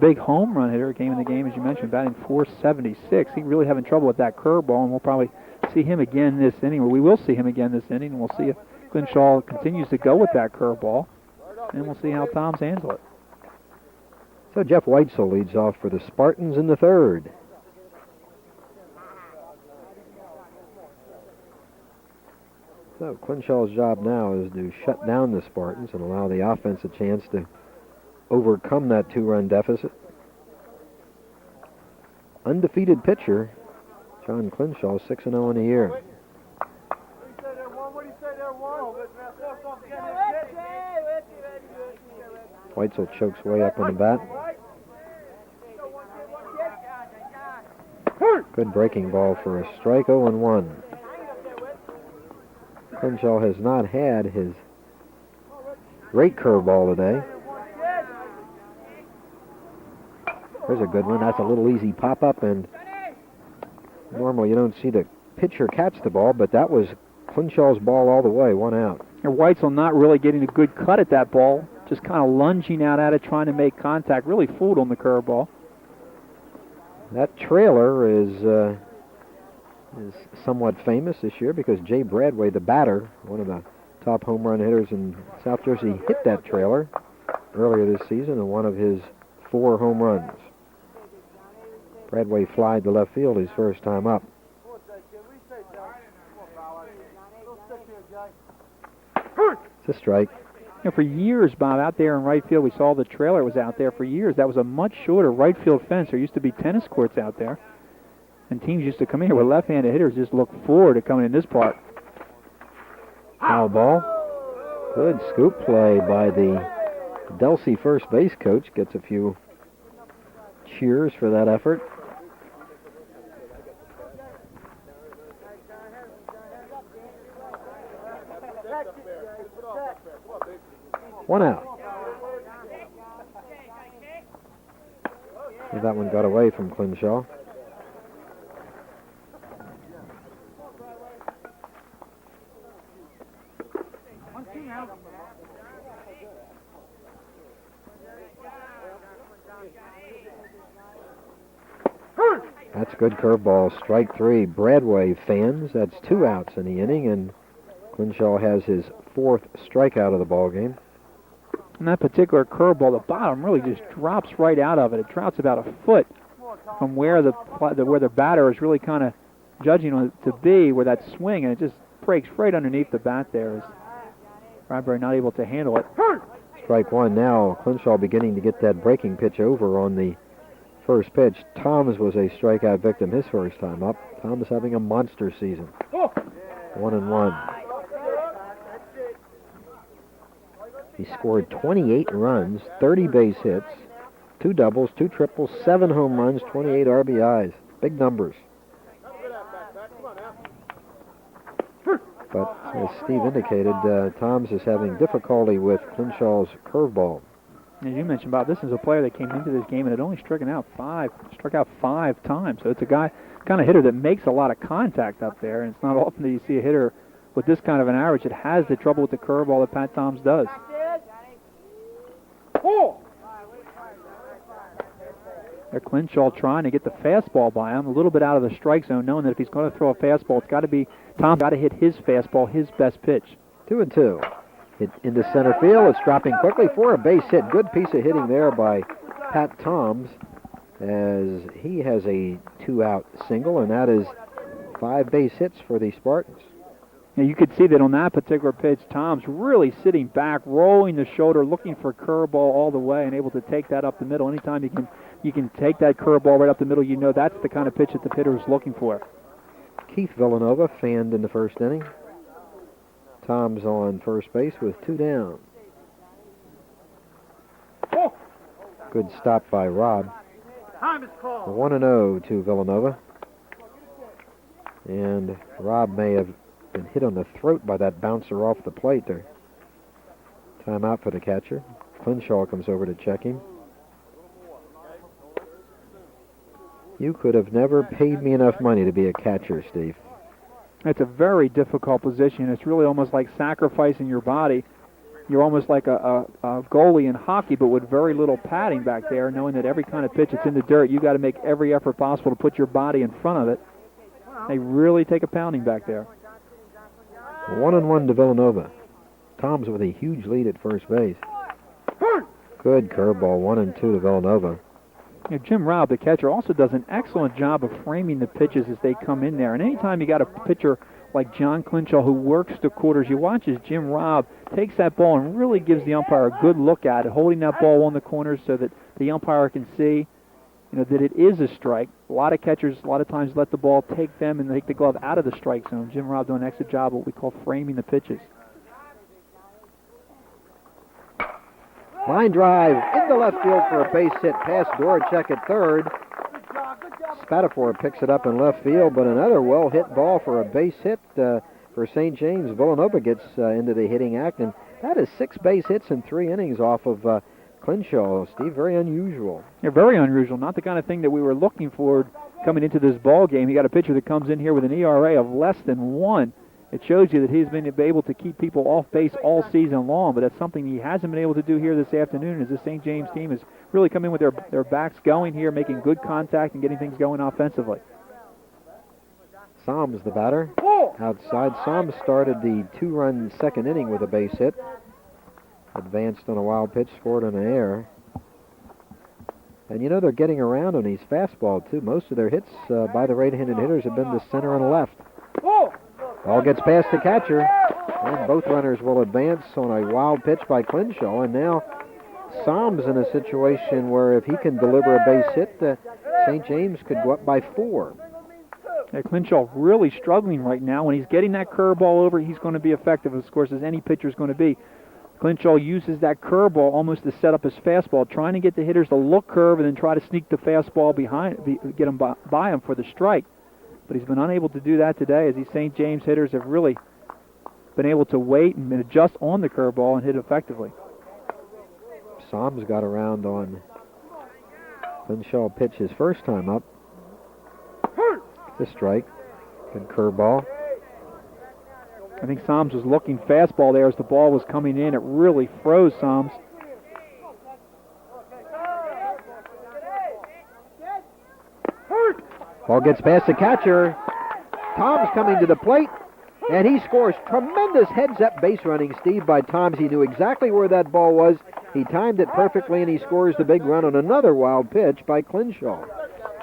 big home run hitter. Came in the game, as you mentioned, batting .476. He's really having trouble with that curveball, and we'll probably see him again this inning, or we will see him again this inning, and we'll see if Clinshaw continues to go with that curveball, and we'll see how Toms handle it. So Jeff Weitzel leads off for the Spartans in the third. So Clinshaw's job now is to shut down the Spartans and allow the offense a chance to overcome that 2-run deficit. Undefeated pitcher, John Clinshaw, 6-0 in a year. Weitzel chokes way up on the bat. Good breaking ball for a strike, 0-1. Clinshaw has not had his great curveball today. There's a good one. That's a little easy pop-up, and normally you don't see the pitcher catch the ball, but that was Clinshaw's ball all the way, 1 out. And Weitzel not really getting a good cut at that ball, just kind of lunging out at it, trying to make contact. Really fooled on the curveball. That trailer is somewhat famous this year because Jay Bradway, the batter, one of the top home run hitters in South Jersey, hit that trailer earlier this season in one of his 4 home runs. Bradway flied to left field his first time up. It's a strike. You know, for years, Bob, out there in right field, we saw the trailer was out there for years. That was a much shorter right field fence. There used to be tennis courts out there. And teams used to come in here with left-handed hitters just look forward to coming in this part. Foul ball. Good scoop play by the Delsea first base coach. Gets a few cheers for that effort. One out. That one got away from Clinshaw. That's a good curveball. Strike 3. Bradway fans. That's 2 outs in the inning, and Clinshaw has his 4th strikeout of the ball game. And that particular curveball, the bottom really just drops right out of it. It drops about a foot from where the batter is really kind of judging on it to be, where that swing, and it just breaks right underneath the bat there. As Bradbury not able to handle it. Strike 1 now. Clinshaw beginning to get that breaking pitch over on the first pitch. Toms was a strikeout victim his first time up. Toms having a monster season. 1-1. He scored 28 runs, 30 base hits, 2 doubles, 2 triples, 7 home runs, 28 RBIs. Big numbers. But as Steve indicated, Toms is having difficulty with Clinshaw's curveball. As you mentioned, Bob, this is a player that came into this game and had only struck out 5 times. So it's a guy, kind of hitter that makes a lot of contact up there, and it's not often that you see a hitter with this kind of an average that has the trouble with the curveball that Pat Toms does. There, Clinshaw trying to get the fastball by him, a little bit out of the strike zone, knowing that if he's going to throw a fastball, it's got to be Tom's got to hit his fastball, his best pitch. 2-2. Hit into center field. It's dropping quickly for a base hit. Good piece of hitting there by Pat Toms, as he has a 2-out single, and that is 5 base hits for the Spartans. And you could see that on that particular pitch, Tom's really sitting back, rolling the shoulder, looking for curveball all the way, and able to take that up the middle. Anytime you can take that curveball right up the middle, you know that's the kind of pitch that the hitter is looking for. Keith Villanova fanned in the first inning. Tom's on first base with 2 down. Good stop by Rob. 1-0 to Villanova. And Rob may have been hit on the throat by that bouncer off the plate there. Timeout for the catcher. Clinshaw comes over to check him. You could have never paid me enough money to be a catcher, Steve. It's a very difficult position. It's really almost like sacrificing your body. You're almost like a goalie in hockey, but with very little padding back there, knowing that every kind of pitch that's in the dirt, you got to make every effort possible to put your body in front of it. They really take a pounding back there. 1-1 to Villanova. Toms with a huge lead at first base. Good curveball, 1-2 to Villanova. You know, Jim Robb, the catcher, also does an excellent job of framing the pitches as they come in there. And anytime you got a pitcher like John Clinshaw who works the quarters, you watch as Jim Robb takes that ball and really gives the umpire a good look at it, holding that ball on the corners so that the umpire can see, that it is a strike. A lot of catchers, a lot of times, let the ball take them and take the glove out of the strike zone. Jim Robb doing an excellent job of what we call framing the pitches. Line drive into left field for a base hit past Doracek at third. Spatafor picks it up in left field, but another well-hit ball for a base hit for St. James. Villanova gets into the hitting act, and that is 6 base hits in 3 innings off of Clinshaw. Steve, very unusual. Yeah, very unusual. Not the kind of thing that we were looking for coming into this ball game. He got a pitcher that comes in here with an ERA of less than 1. It shows you that he's been able to keep people off base all season long, but that's something he hasn't been able to do here this afternoon as the St. James team has really come in with their backs going here, making good contact and getting things going offensively. Psalms, the batter. Outside, Psalms started the 2-run second inning with a base hit. Advanced on a wild pitch, scored on an error. And you know they're getting around on his fastball, too. Most of their hits by the right-handed hitters have been to center and left. Ball gets past the catcher, and both runners will advance on a wild pitch by Clinshaw. And now Psalms in a situation where if he can deliver a base hit, St. James could go up by 4. Yeah, Clinshaw really struggling right now. When he's getting that curveball over, he's going to be effective, of course, as any pitcher is going to be. Clinshaw uses that curveball almost to set up his fastball, trying to get the hitters to look curve and then try to sneak the fastball behind, get him by him for the strike. But he's been unable to do that today, as these St. James hitters have really been able to wait and adjust on the curveball and hit effectively. Psalms got around on Clinshaw pitch his first time up. The strike and curveball. I think Psalms was looking fastball there as the ball was coming in. It really froze Psalms. Ball gets past the catcher. Tom's coming to the plate, and he scores. Tremendous heads-up base running, Steve, by Toms. He knew exactly where that ball was. He timed it perfectly, and he scores the big run on another wild pitch by Clinshaw.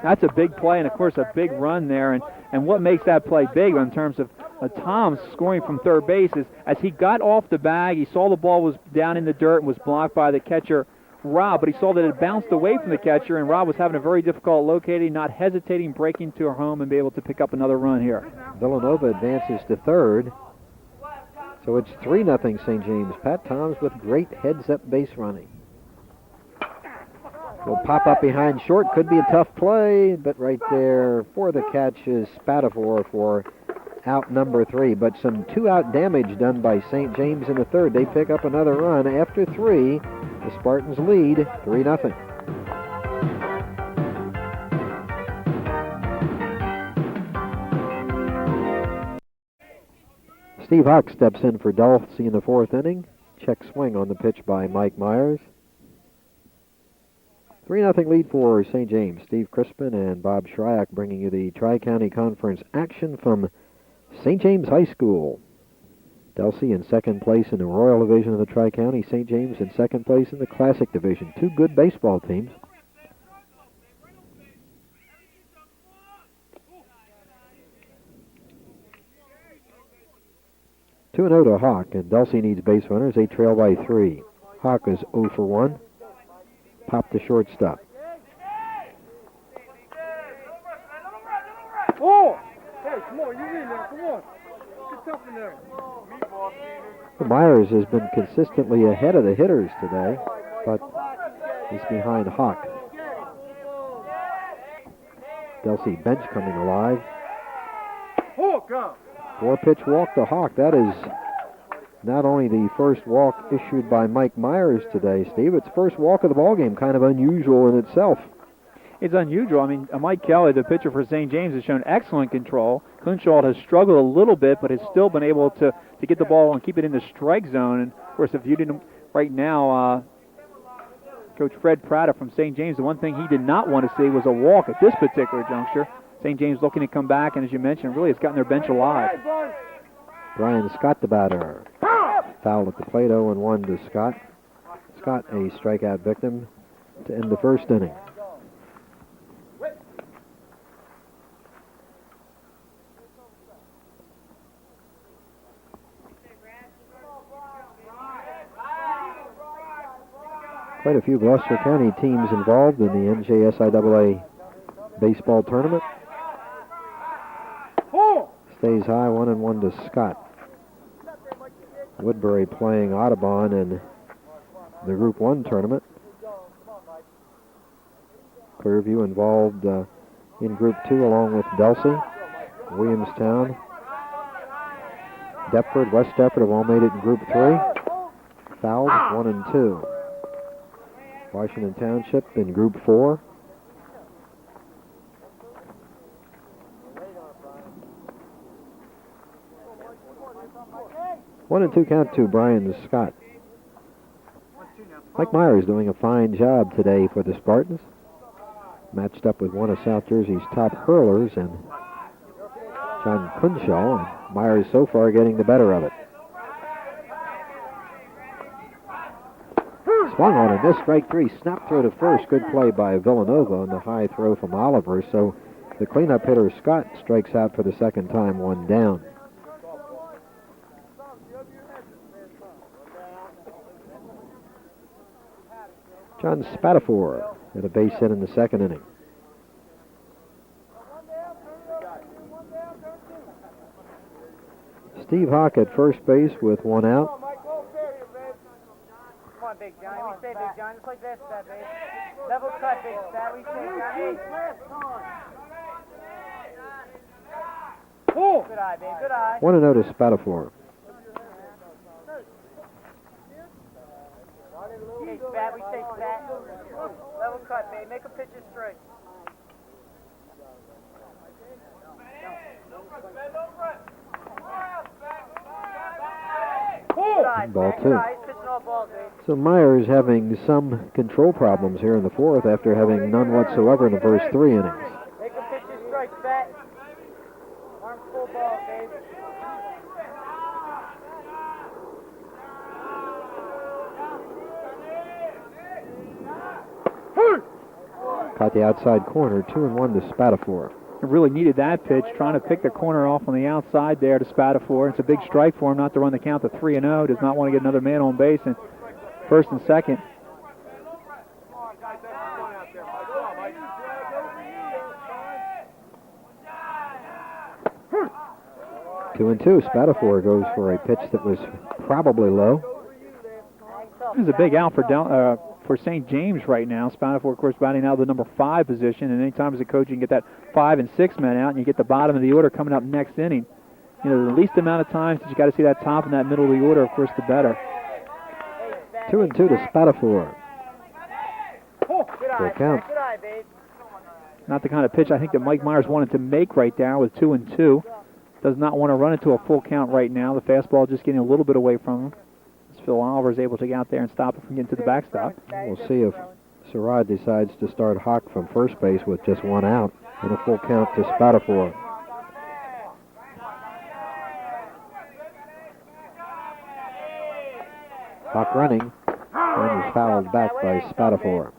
That's a big play, and of course a big run there. And what makes that play big in terms of Toms scoring from third base is as he got off the bag, he saw the ball was down in the dirt and was blocked by the catcher, Rob, but he saw that it bounced away from the catcher, and Rob was having a very difficult locating, not hesitating, breaking to her home and be able to pick up another run here. Villanova advances to third. So it's 3-0 St. James. Pat Toms with great heads-up base running. Will pop up behind short. Could be a tough play, but right there for the catch is Spatafore for out number 3. But some 2-out damage done by St. James in the third. They pick up another run after 3. The Spartans lead 3-0. Steve Hawk steps in for Delsea in the 4th inning. Check swing on the pitch by Mike Myers. 3-0 lead for St. James. Steve Crispen and Bob Shryock bringing you the Tri-County Conference action from St. James High School. Delsea in second place in the Royal Division of the Tri-County. St. James in second place in the Classic Division. 2 good baseball teams. Two and 0 to Hawk, and Delsea needs base runners. They trail by 3. Hawk is 0 for 1. Pop the shortstop. Oh! Hey, come on, you're in there, come on. Get tough in there. Myers has been consistently ahead of the hitters today, but he's behind Hawk. Delsea bench coming alive. 4-pitch walk to Hawk. That is not only the first walk issued by Mike Myers today, Steve, it's first walk of the ballgame. Kind of unusual in itself. It's unusual. I mean, Mike Kelly, the pitcher for St. James, has shown excellent control. Clinshaw has struggled a little bit, but has still been able to get the ball and keep it in the strike zone. And, of course, if you didn't right now, Coach Fred Prada from St. James, the one thing he did not want to see was a walk at this particular juncture. St. James looking to come back, and as you mentioned, really has gotten their bench alive. Brian Scott, the batter. Foul at the plate, 0-1 to Scott. Scott, a strikeout victim to end the first inning. Quite a few Gloucester County teams involved in the NJSIAA baseball tournament. Stays high, 1-1 to Scott. Woodbury playing Audubon in the Group 1 tournament. Clearview involved in Group 2 along with Delsea, Williamstown, Deptford, West Deptford have all made it in Group 3. Fouled, 1 and 2. Washington Township in Group 4. 1-2 count to Brian Scott. Mike Myers doing a fine job today for the Spartans. Matched up with one of South Jersey's top hurlers and John Kunshaw. And Myers so far getting the better of it. Swung on and missed, strike three. Snap throw to first. Good play by Villanova and the high throw from Oliver. So the cleanup hitter Scott strikes out for the second time, one down. John Spatafor had a base hit in the second inning. Steve Hawk at first base with one out. Come on, Big John. We say Big John, just like this, that base. Level cut, Big Stat. We say John. Good eye, babe. Good eye. 1-0 to Spatafor. Hey, Spat. We say Spat. Level cut, babe. Make a pitch it straight. Good eye, Ball Spat. two. Good eye. He's pitching all balls, babe. So Myers having some control problems here in the fourth after having none whatsoever in the first three innings. Make a pitch it straight, Spat. Arm full ball, babe. Caught the outside corner, 2-1 to Spatafor. Really needed that pitch, trying to pick the corner off on the outside there to Spatafor. It's a big strike for him not to run the count to 3-0. Does not want to get another man on base in first and second. 2-2. Spatafor goes for a pitch that was probably low. This is a big out for St. James right now. Spatafor, of course, batting out of the number 5 position, and anytime as a coach you can get that 5 and 6 men out, and you get the bottom of the order coming up next inning. You know, the least amount of times that you got to see that top and that middle of the order, of course, the better. 2-2 to Spatafor. Full count. Not the kind of pitch I think that Mike Myers wanted to make right now with 2-2. Does not want to run into a full count right now. The fastball just getting a little bit away from him. As Phil Oliver is able to get out there and stop it from getting to the backstop. We'll see if Sarad decides to start Hawk from first base with just one out and a full count to Spatafor. Hawk running and is fouled back by Spatafor.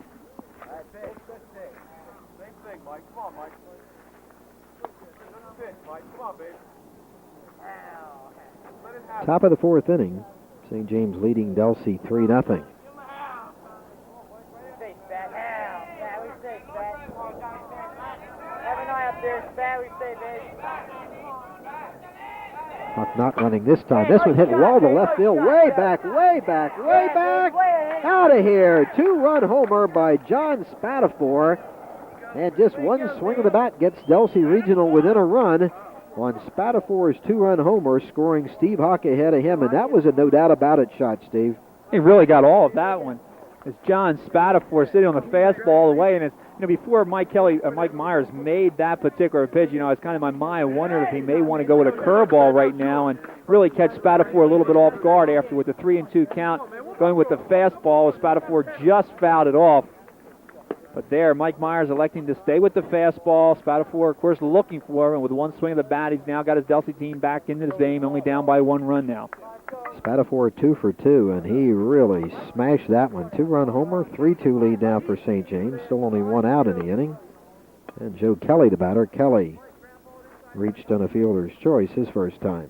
Top of the fourth inning, St. James leading Delsea 3-0. Hawk not running this time. This one hit wall to left field. Way back, way back, way back. Out of here. 2-run homer by John Spatafor. And just one swing of the bat gets Delsea Regional within a run on Spatafor's 2-run homer, scoring Steve Hawk ahead of him. And that was a no doubt about it shot, Steve. He really got all of that one. It's John Spatafor sitting on the fastball away, and it's, you know, before Mike Myers made that particular pitch, you know, I was kind of in my mind wondering if he may want to go with a curveball right now and really catch Spatafor a little bit off guard after with the 3-2 count, going with the fastball. Spatafor just fouled it off. But there, Mike Myers electing to stay with the fastball. Spatafor, of course, looking for him. With one swing of the bat, he's now got his Delsea team back into this game, only down by 1 run now. Spatafor 2 for 2, and he really smashed that one. 2-run homer, 3-2 lead now for St. James. Still only 1 out in the inning. And Joe Kelly, the batter. Kelly reached on a fielder's choice his first time.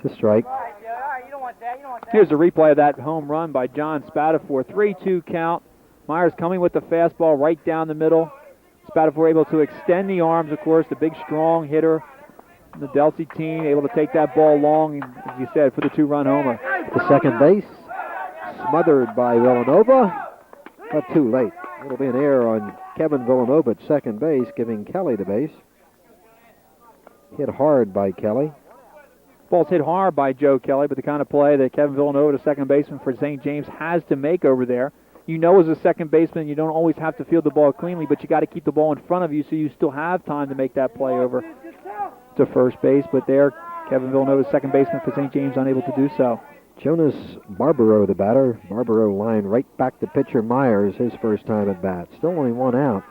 To strike. Here's a replay of that home run by John Spatafor. 3-2 count. Myers coming with the fastball right down the middle. Spatafor able to extend the arms, of course, the big, strong hitter. The Delsea team able to take that ball long, as you said, for the 2-run homer. To second base. Smothered by Villanova, but too late. It'll be an error on Kevin Villanova at second base, giving Kelly the base. Hit hard by Kelly. Ball's hit hard by Joe Kelly, but the kind of play that Kevin Villanova, the second baseman for St. James, has to make over there. you know as a second baseman you don't always have to field the ball cleanly, but you got to keep the ball in front of you so you still have time to make that play over to first base. But there, Kevin Villanova, second baseman for St. James, unable to do so. Jonas Barbaro, the batter. Barbaro line right back to pitcher Myers, his first time at bat. Still only one out.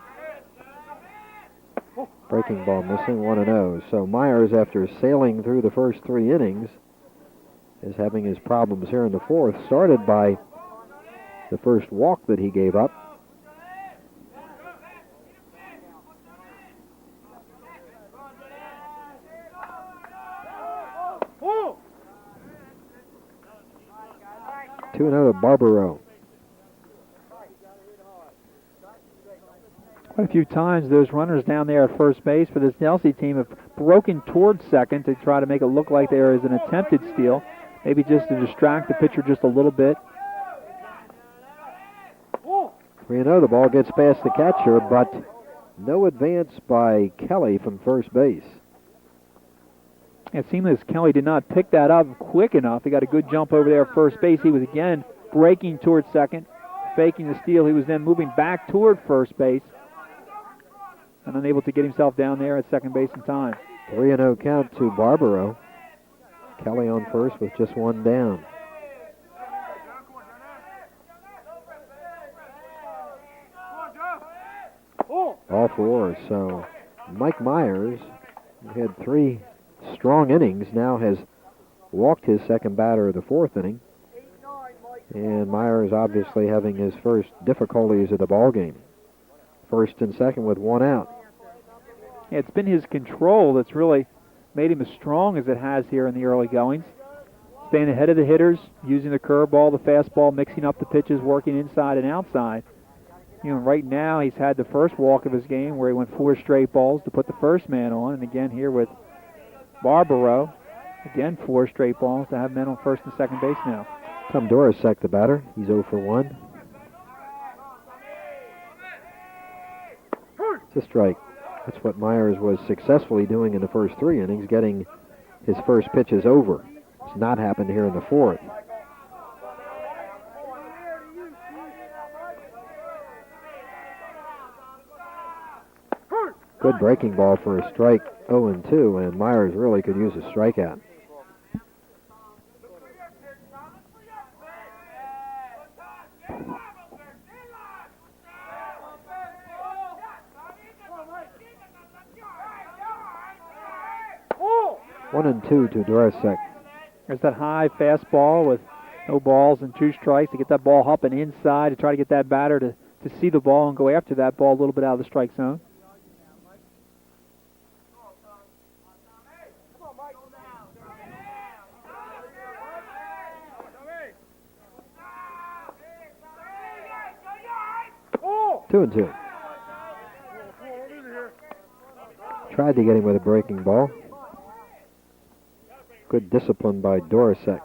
Breaking ball missing, 1-0. So Myers, after sailing through the first 3 innings, is having his problems here in the fourth. Started by the first walk that he gave up. Two and 0 to Barbaro. Quite a few times those runners down there at first base for this Delsea team have broken towards second to try to make it look like there is an attempted steal, maybe just to distract the pitcher just a little bit. 3-0, the ball gets past the catcher, but no advance by Kelly from first base. It seemed as Kelly did not pick that up quick enough. He got a good jump over there at first base. He was again breaking towards second, faking the steal. He was then moving back toward first base and unable to get himself down there at second base in time. 3-0 count to Barbaro. Kelly on first with just one down. All fours. So Mike Myers, who had 3 strong innings, now has walked his second batter of the fourth inning. And Myers obviously having his first difficulties of the ball game. First and second with one out. Yeah, it's been his control that's really made him as strong as it has here in the early goings. Staying ahead of the hitters, using the curveball, the fastball, mixing up the pitches, working inside and outside. You know, right now he's had the first walk of his game where he went 4 straight balls to put the first man on. And again here with Barbaro, again 4 straight balls to have men on first and second base now. Tom Dorosek, the batter. He's 0 for 1. It's a strike. That's what Myers was successfully doing in the first 3 innings, getting his first pitches over. It's not happened here in the fourth. Good breaking ball for a strike, 0-2, and Myers really could use a strikeout. One and 2 to Dorosek. There's that high fastball with no balls and 2 strikes to get that ball hopping inside to try to get that batter to see the ball and go after that ball a little bit out of the strike zone. Two and 2. Tried to get him with a breaking ball. Good discipline by Dorosek.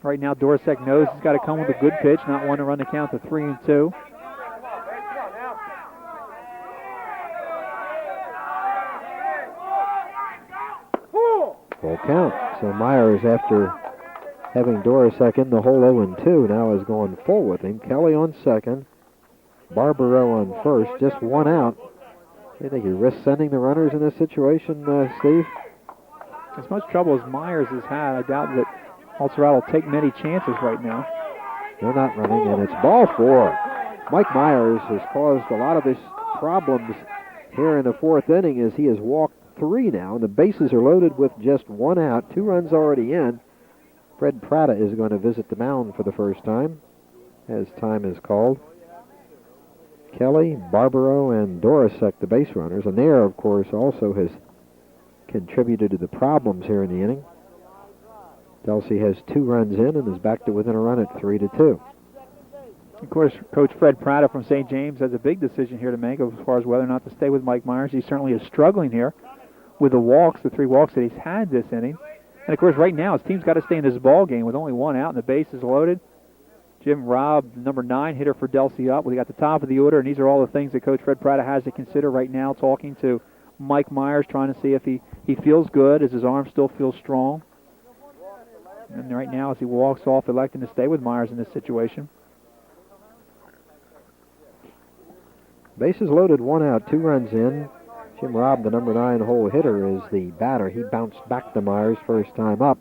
Right now, Dorosek knows he's got to come with a good pitch, not one to run the count to 3-2. Full count. So Myers, after having Dorosek in the hole 0-2, now is going full with him. Kelly on second. Barbaro on first. Just one out. Do you think he risks sending the runners in this situation, Steve? As much trouble as Myers has had, I doubt that Alvarado will take many chances right now. They're not running, and it's ball 4. Mike Myers has caused a lot of his problems here in the fourth inning as he has walked 3 now, and the bases are loaded with just 1 out, 2 runs already in. Fred Prata is going to visit the mound for the first time, as time is called. Kelly, Barbaro, and Dorosek, the base runners. And Nair, of course, also has contributed to the problems here in the inning. Delsea has 2 runs in and is back to within a run at 3-2. Of course, Coach Fred Prata from St. James has a big decision here to make as far as whether or not to stay with Mike Myers. He certainly is struggling here with the walks, the 3 walks that he's had this inning. And, of course, right now his team's got to stay in this ball game with only 1 out and the bases loaded. Jim Robb, number 9 hitter for Delsea up. We got the top of the order, and these are all the things that Coach Fred Prata has to consider right now, talking to Mike Myers, trying to see if he feels good, as his arm still feels strong. And right now, as he walks off, electing to stay with Myers in this situation. Bases loaded, 1 out, 2 runs in. Jim Robb, the number 9 hole hitter, is the batter. He bounced back to Myers first time up.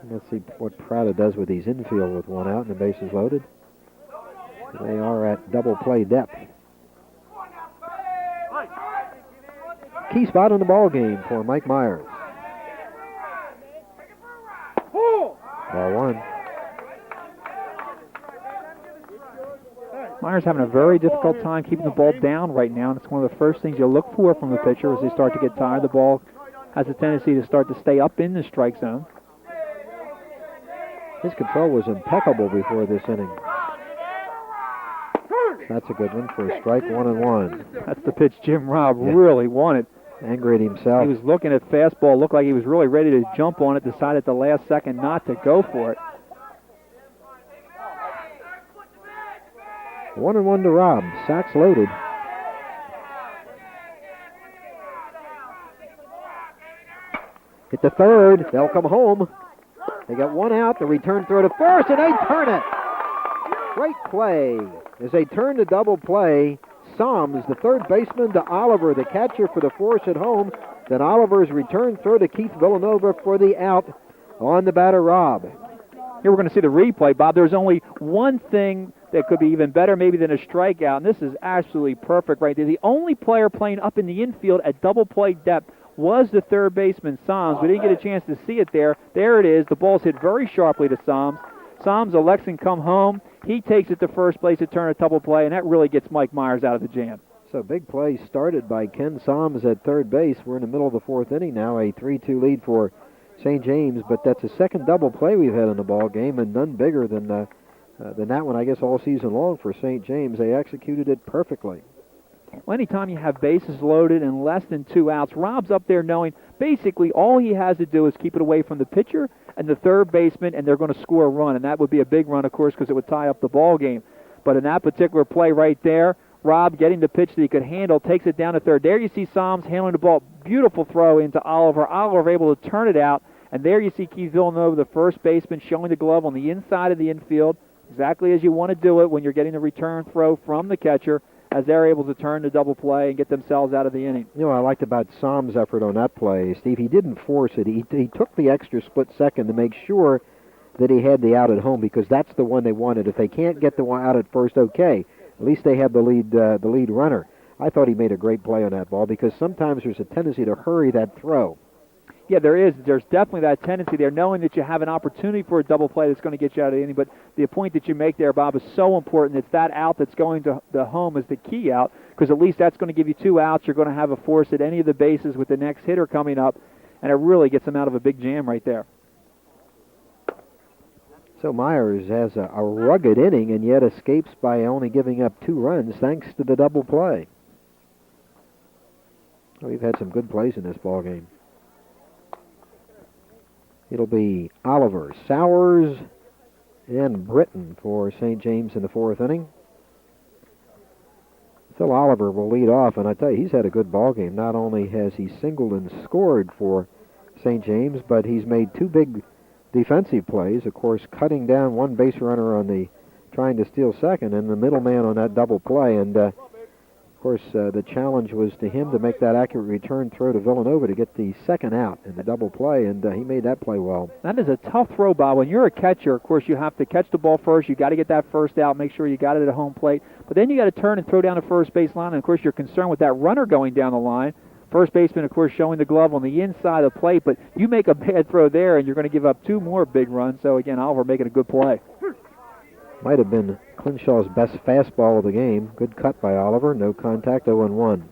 Let's see what Prada does with these infield with 1 out and the bases loaded. They are at double play depth. Key spot in the ball game for Mike Myers. Ball 1. Myers having a very difficult time keeping the ball down right now, and it's one of the first things you look for from the pitcher as they start to get tired. The ball has a tendency to start to stay up in the strike zone. His control was impeccable before this inning. That's a good one for a strike, 1-1. That's the pitch Jim Robb really wanted. Angry at himself. He was looking at fastball, looked like he was really ready to jump on it, decided at the last second not to go for it. 1-1 to Robb. Sacks loaded. Hit the third. They'll come home. They got 1 out. The return throw to first, and they turn it. Great play. As they turn to double play, Soms, the third baseman, to Oliver, the catcher for the Force at home. Then Oliver's return throw to Keith Villanova for the out on the batter, Robb. Here we're going to see the replay, Bob. There's only one thing that could be even better maybe than a strikeout, and this is absolutely perfect right there. The only player playing up in the infield at double play depth was the third baseman, Soms. We didn't get a chance to see it there. There it is. The ball's hit very sharply to Soms. Soms elects to come home. He takes it to first base to turn a double play, and that really gets Mike Myers out of the jam. So big play started by Ken Soms at third base. We're in the middle of the 4th inning now, a 3-2 lead for St. James, but that's the second double play we've had in the ball game, and none bigger than that one, I guess, all season long for St. James. They executed it perfectly. Well, anytime you have bases loaded and less than 2 outs, Robb's up there knowing basically all he has to do is keep it away from the pitcher and the third baseman, and they're going to score a run, and that would be a big run, of course, because it would tie up the ball game. But in that particular play right there, Robb getting the pitch that he could handle, takes it down to third. There you see Soms handling the ball. Beautiful throw into Oliver. Oliver able to turn it out, and there you see Keith Villanova, the first baseman, showing the glove on the inside of the infield, exactly as you want to do it when you're getting the return throw from the catcher, as they're able to turn the double play and get themselves out of the inning. You know, I liked about Soms' effort on that play, Steve. He didn't force it. He took the extra split second to make sure that he had the out at home, because that's the one they wanted. If they can't get the one out at first, okay. At least they have the lead runner. I thought he made a great play on that ball, because sometimes there's a tendency to hurry that throw. Yeah, there is. There's definitely that tendency there, knowing that you have an opportunity for a double play that's going to get you out of the inning. But the point that you make there, Bob, is so important. It's that out that's going to the home is the key out, because at least that's going to give you 2 outs. You're going to have a force at any of the bases with the next hitter coming up, and it really gets them out of a big jam right there. So Myers has a rugged inning and yet escapes by only giving up 2 runs thanks to the double play. We've had some good plays in this ball game. It'll be Oliver, Sowers, and Britton for St. James in the 4th inning. Phil Oliver will lead off, and I tell you, he's had a good ball game. Not only has he singled and scored for St. James, but he's made 2 big defensive plays. Of course, cutting down 1 base runner on the trying to steal second, and the middleman on that double play. And of course, the challenge was to him to make that accurate return throw to Villanova to get the second out in the double play, and he made that play well. That is a tough throw, Bob. When you're a catcher, of course, you have to catch the ball first. You got to get that first out, make sure you got it at home plate. But then you got to turn and throw down the first base line, and of course, you're concerned with that runner going down the line. First baseman, of course, showing the glove on the inside of the plate, but you make a bad throw there, and you're going to give up 2 more big runs. So, again, Oliver making a good play. Might have been Clinshaw's best fastball of the game. Good cut by Oliver. No contact, 0-1.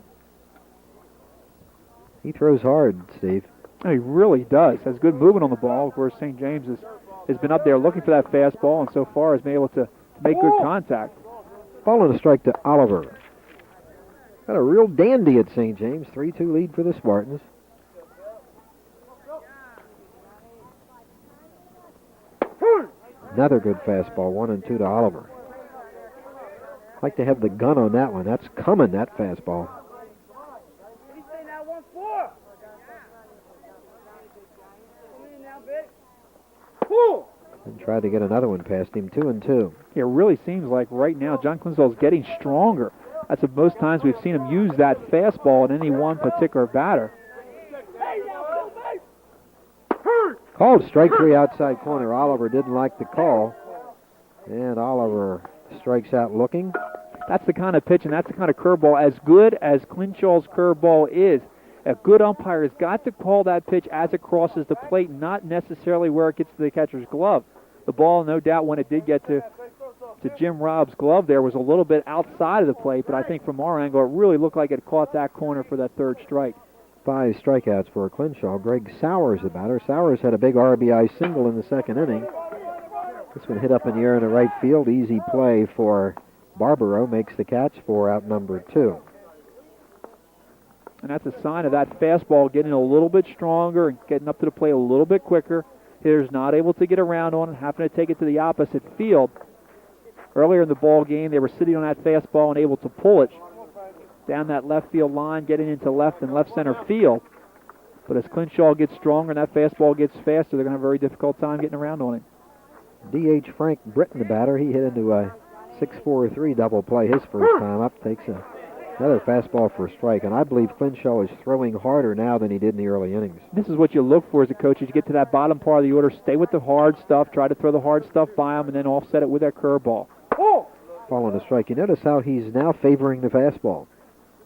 He throws hard, Steve. Oh, he really does. Has good movement on the ball. Of course, St. James has been up there looking for that fastball, and so far has been able to make good contact. Ball and a strike to Oliver. Got a real dandy at St. James. 3-2 lead for the Spartans. Another good fastball, 1-2 to Oliver. Like to have the gun on that one. That's coming, that fastball. And tried to get another one past him, 2-2. It really seems like right now John Clinchall is getting stronger. That's the most times we've seen him use that fastball in any one particular batter. Called strike 3 outside corner. Oliver didn't like the call. And Oliver strikes out looking. That's the kind of pitch and that's the kind of curveball. As good as Clinchall's curveball is, a good umpire has got to call that pitch as it crosses the plate, not necessarily where it gets to the catcher's glove. The ball, no doubt, when it did get to Jim Robb's glove there, was a little bit outside of the plate, but I think from our angle, it really looked like it caught that corner for that third strike. 5 strikeouts for Clinchall. Greg Sowers, the batter. Sowers had a big RBI single in the second inning. This one hit up in the air in the right field. Easy play for Barbaro. Makes the catch for out number 2. And that's a sign of that fastball getting a little bit stronger and getting up to the plate a little bit quicker. Hitter's not able to get around on it, having to take it to the opposite field. Earlier in the ball game, they were sitting on that fastball and able to pull it down that left field line, getting into left and left center field. But as Clinchall gets stronger and that fastball gets faster, they're going to have a very difficult time getting around on it. D.H. Frank Britton, the batter, he hit into a 6-4-3 double play his first time up. Takes another fastball for a strike, and I believe Clinchall is throwing harder now than he did in the early innings. This is what you look for as a coach. As you get to that bottom part of the order, stay with the hard stuff, try to throw the hard stuff by him, and then offset it with that curveball. Following a strike. You notice how he's now favoring the fastball.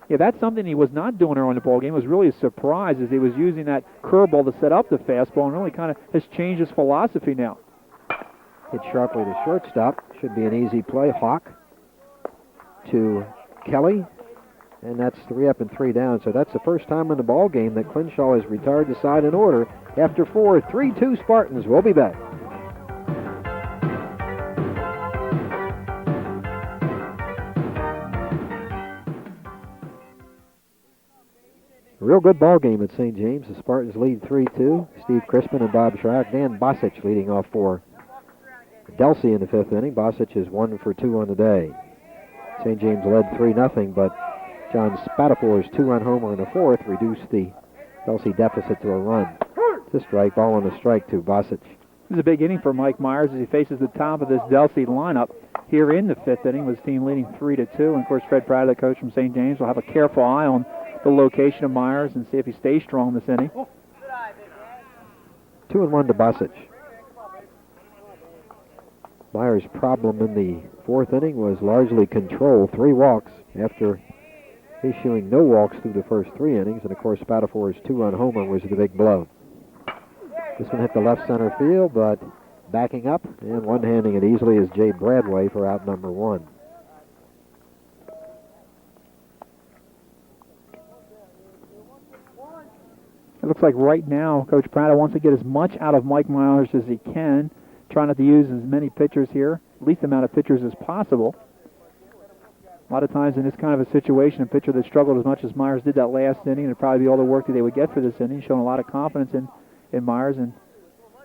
Yeah, that's something he was not doing early in the ball game. It was really a surprise as he was using that curveball to set up the fastball and really kind of has changed his philosophy now. Hit sharply to shortstop. Should be an easy play. Hawk to Kelly. And that's 3 up and 3 down. So that's the first time in the ball game that Clinchall has retired the side in order. After 4, 3-2 Spartans. We'll be back. A real good ball game at St. James. The Spartans lead 3-2. Steve Crispen and Bob Shryock. Dan Bosich leading off for Delsea in the 5th inning. Bosich is 1 for 2 on the day. St. James led 3-0, but John Spatafor's 2-run homer in the 4th reduced the Delsea deficit to a run. It's a strike, ball on a strike to Bosich. This is a big inning for Mike Myers as he faces the top of this Delsea lineup. Here in the 5th inning with his team leading 3-2. And of course, Fred Pratt, the coach from St. James, will have a careful eye on the location of Myers and see if he stays strong this inning. 2-1 to Bosich. Myers' problem in the 4th inning was largely control. 3 walks after issuing no walks through the first 3 innings. And of course, Spatafor's 2-run homer was the big blow. This one hit the left center field, but backing up and one-handing it easily is Jay Bradway for out number 1. It looks like right now Coach Pratt wants to get as much out of Mike Myers as he can, trying not to use as many pitchers here, least amount of pitchers as possible. A lot of times in this kind of a situation, a pitcher that struggled as much as Myers did that last inning, it'd probably be all the work that they would get for this inning, showing a lot of confidence in Myers, and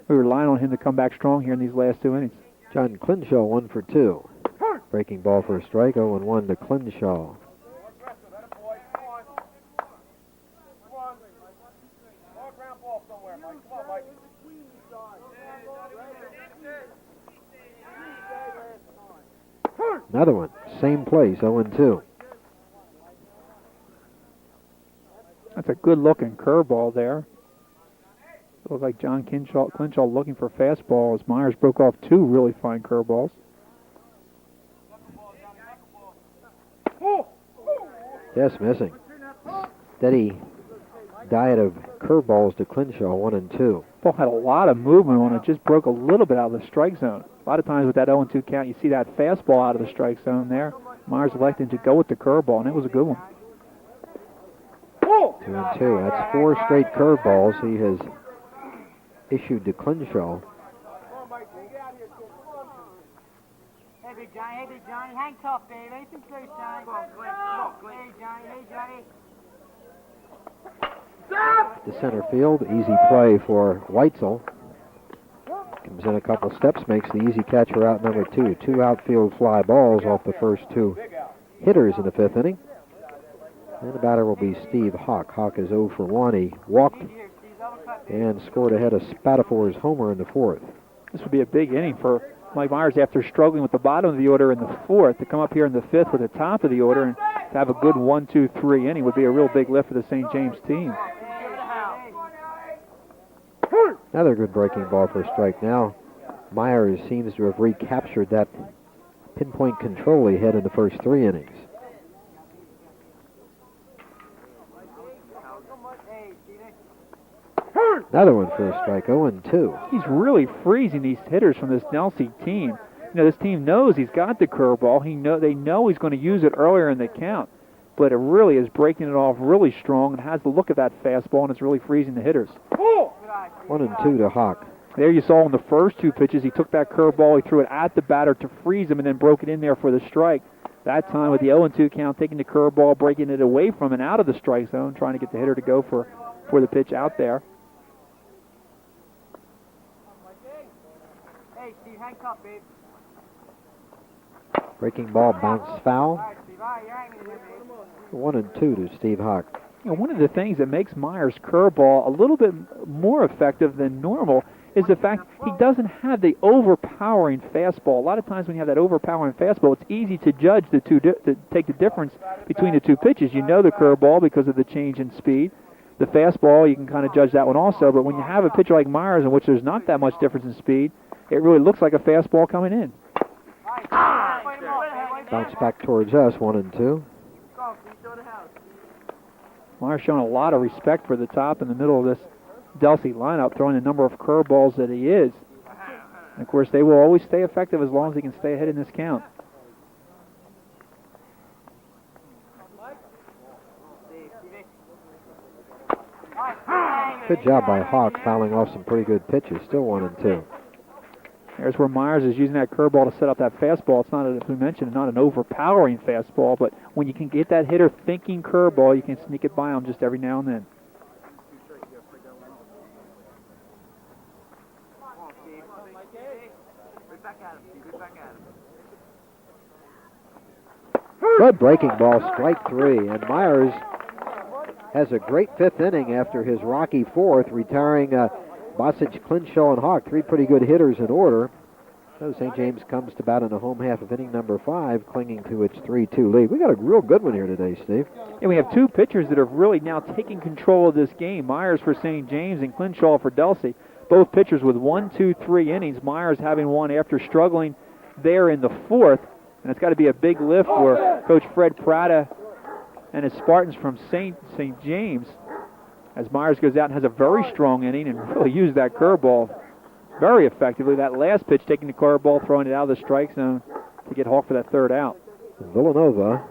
we relying on him to come back strong here in these last 2 innings. John Clinchall 1 for 2. Breaking ball for a strike, 0-1 to Clinchall. Another one, same place, 0-2. That's a good-looking curveball there. It looked like John Clinchall looking for a fastball as Myers broke off 2 really fine curveballs. Yes, missing. Steady diet of curveballs to Clinchall, 1-2. Ball had a lot of movement on it, just broke a little bit out of the strike zone. A lot of times with that 0-2 count, you see that fastball out of the strike zone there. Myers elected to go with the curveball, and it was a good one. 2-2. That's 4 straight curveballs he has issued to Clinchall. Hey, Big Johnny, hang tough, baby. Anything close, Johnny. Come on, Clint. Hey, Johnny. To center field, easy play for Weitzel. Comes in a couple steps, makes the easy catch for out number 2. 2 outfield fly balls off the first 2 hitters in the 5th inning. And the batter will be Steve Hawk. Hawk is 0 for 1. He walked and scored ahead of Spatafor's homer in the 4th. This would be a big inning for Mike Myers after struggling with the bottom of the order in the 4th to come up here in the 5th with the top of the order and to have a good 1-2-3 inning would be a real big lift for the St. James team. Another good breaking ball for a strike. Now Myers seems to have recaptured that pinpoint control he had in the first 3 innings. Another one for a strike, 0-2. He's really freezing these hitters from this Delsea team. You know, this team knows he's got the curveball. They know he's going to use it earlier in the count, but it really is breaking it off really strong and has the look of that fastball, and it's really freezing the hitters. 1-2 to Hawk. There you saw in the first 2 pitches, he took that curveball, he threw it at the batter to freeze him, and then broke it in there for the strike. That time with the 0-2 count, taking the curveball, breaking it away from and out of the strike zone, trying to get the hitter to go for the pitch out there. Hey, Steve, hang tough, babe. Breaking ball bounced foul. All right, Steve, all right, you're hanging in there, babe. 1-2 to Steve Hawk. You know, one of the things that makes Myers' curveball a little bit more effective than normal is the fact he doesn't have the overpowering fastball. A lot of times when you have that overpowering fastball, it's easy to judge to take the difference between the 2 pitches. You know the curveball because of the change in speed. The fastball, you can kind of judge that one also, but when you have a pitcher like Myers in which there's not that much difference in speed, it really looks like a fastball coming in. Bounce back towards us, 1-2. Myers showing a lot of respect for the top and the middle of this Delsea lineup, throwing the number of curveballs that he is. And of course, they will always stay effective as long as they can stay ahead in this count. Good job by Hawk, fouling off some pretty good pitches. Still 1-2. There's where Myers is using that curveball to set up that fastball. It's not, as we mentioned, not an overpowering fastball, but when you can get that hitter thinking curveball, you can sneak it by him just every now and then. Good breaking ball, strike 3, and Myers has a great 5th inning after his rocky 4th, retiring Bosic, Clinshaw, and Hawk, 3 pretty good hitters in order. So St. James comes to bat in the home half of inning number 5, clinging to its 3-2 lead. We got a real good one here today, Steve. And we have 2 pitchers that are really now taking control of this game. Myers for St. James and Clinshaw for Delsea. Both pitchers with 1, 2, 3 innings. Myers having one after struggling there in the 4th. And it's got to be a big lift for Coach Fred Prada and his Spartans from St. James, as Myers goes out and has a very strong inning and really used that curveball very effectively. That last pitch, taking the curveball, throwing it out of the strike zone to get Hawk for that 3rd out. Villanova,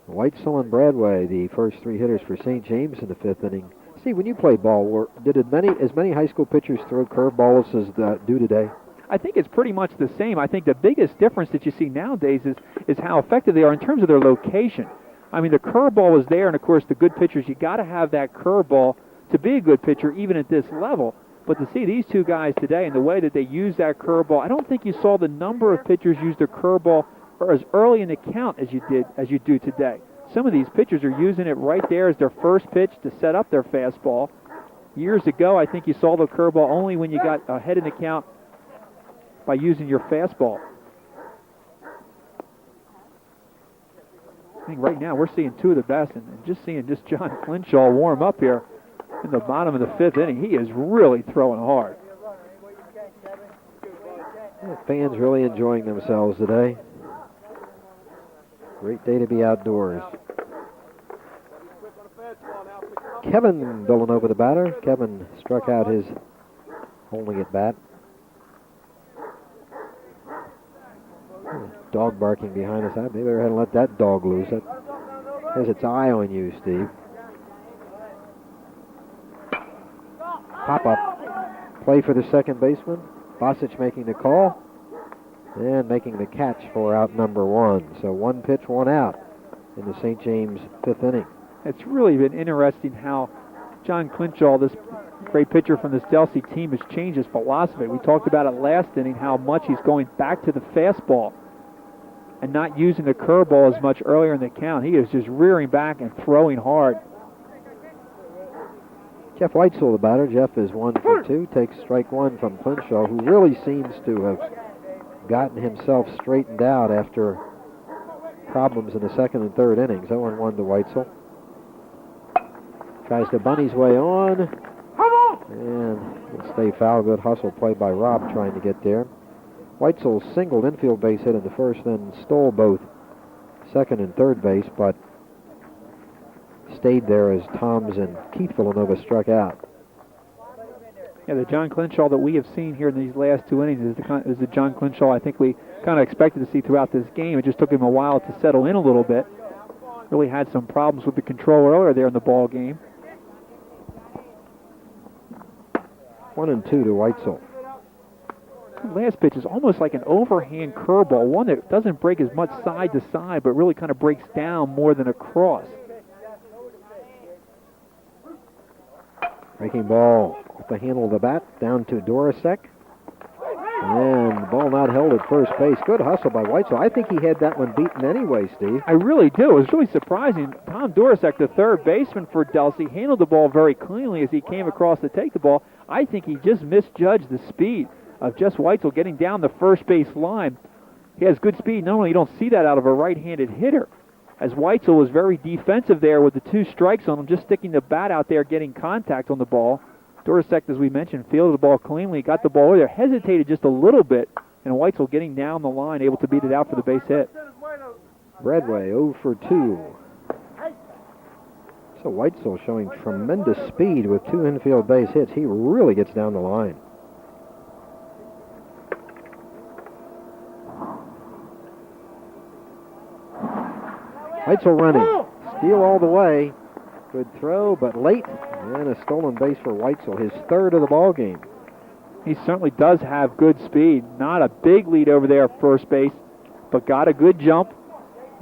Whitesell, and Bradway, the first 3 hitters for St. James in the 5th inning. Steve, when you played ball, did as many high school pitchers throw curveballs as do today? I think it's pretty much the same. I think the biggest difference that you see nowadays is how effective they are in terms of their location. I mean, the curveball is there, and of course, the good pitchers, you got to have that curveball to be a good pitcher, even at this level. But to see these 2 guys today and the way that they use that curveball, I don't think you saw the number of pitchers use their curveball as early in the count as you do today. Some of these pitchers are using it right there as their first pitch to set up their fastball. Years ago, I think you saw the curveball only when you got ahead in the count by using your fastball. I think right now we're seeing 2 of the best, and just seeing John Clinshaw warm up here in the bottom of the 5th inning. He is really throwing hard. Yeah, fans really enjoying themselves today. Great day to be outdoors. Kevin Villanova, the batter. Kevin struck out his only at bat. Dog barking behind us. Maybe they hadn't let that dog loose. It has its eye on you, Steve. Pop-up play for the second baseman. Bosic making the call and making the catch for out number 1. So 1 pitch, 1 out in the St. James 5th inning. It's really been interesting how John Clinshaw, this great pitcher from this Delsea team, has changed his philosophy. We talked about it last inning, how much he's going back to the fastball and not using the curveball as much earlier in the count. He is just rearing back and throwing hard. Jeff Weitzel, the batter. Jeff is 1 for 2. Takes strike one from Clinshaw, who really seems to have gotten himself straightened out after problems in the second and third innings. 0-1 to Weitzel. Tries to bunt his way on. And it'll stay foul. Good hustle play by Rob trying to get there. Weitzel singled infield base hit in the first, then stole both second and third base, but stayed there as Toms and Keith Villanova struck out. Yeah, the John Clinshaw that we have seen here in these last two innings is the John Clinshaw I think we kind of expected to see throughout this game. It just took him a while to settle in a little bit. Really had some problems with the control earlier there in the ball game. 1-2 to Weitzel. Last pitch is almost like an overhand curveball, one that doesn't break as much side to side, but really kind of breaks down more than across. Breaking ball with the handle of the bat down to Dorosek. And the ball not held at first base. Good hustle by Weitzel. I think he had that one beaten anyway, Steve. I really do. It was really surprising. Tom Dorosek, the third baseman for Delsea, handled the ball very cleanly as he came across to take the ball. I think he just misjudged the speed of Jess Weitzel getting down the first base line. He has good speed. Normally you don't see that out of a right-handed hitter. As Weitzel was very defensive there with the two strikes on him, just sticking the bat out there, getting contact on the ball. Dorosek, as we mentioned, fielded the ball cleanly, got the ball over there, hesitated just a little bit, and Weitzel getting down the line, able to beat it out for the base hit. Bradway 0 for 2. So Weitzel showing tremendous speed with two infield base hits. He really gets down the line. Weitzel running. Steal all the way. Good throw, but late. And a stolen base for Weitzel, his third of the ball game. He certainly does have good speed. Not a big lead over there at first base, but got a good jump.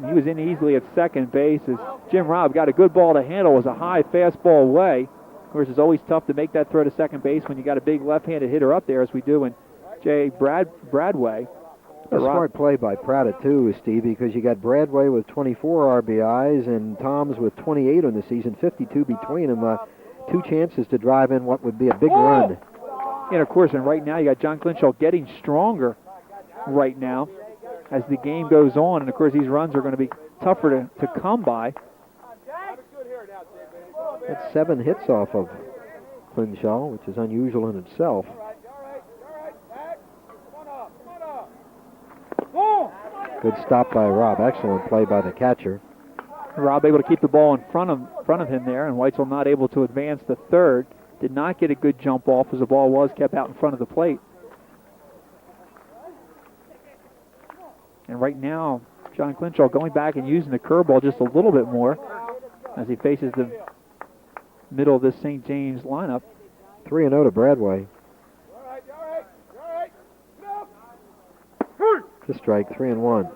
He was in easily at second base as Jim Robb got a good ball to handle. It was a high fastball away. Of course, it's always tough to make that throw to second base when you got a big left-handed hitter up there, as we do in Bradway. A smart play by Prada, too, Stevie, because you got Bradway with 24 RBIs and Toms with 28 on the season, 52 between them. Two chances to drive in what would be a big run. And, of course, and right now you got John Clinshaw getting stronger right now as the game goes on. And, of course, these runs are going to be tougher to come by. That's 7 hits off of Clinshaw, which is unusual in itself. Good stop by Rob. Excellent play by the catcher. Rob able to keep the ball in front of him there, and Weitzel not able to advance the third. Did not get a good jump off as the ball was kept out in front of the plate. And right now, John Clinshaw going back and using the curveball just a little bit more as he faces the middle of this St. James lineup. 3-0 to Bradway. To strike, 3-1.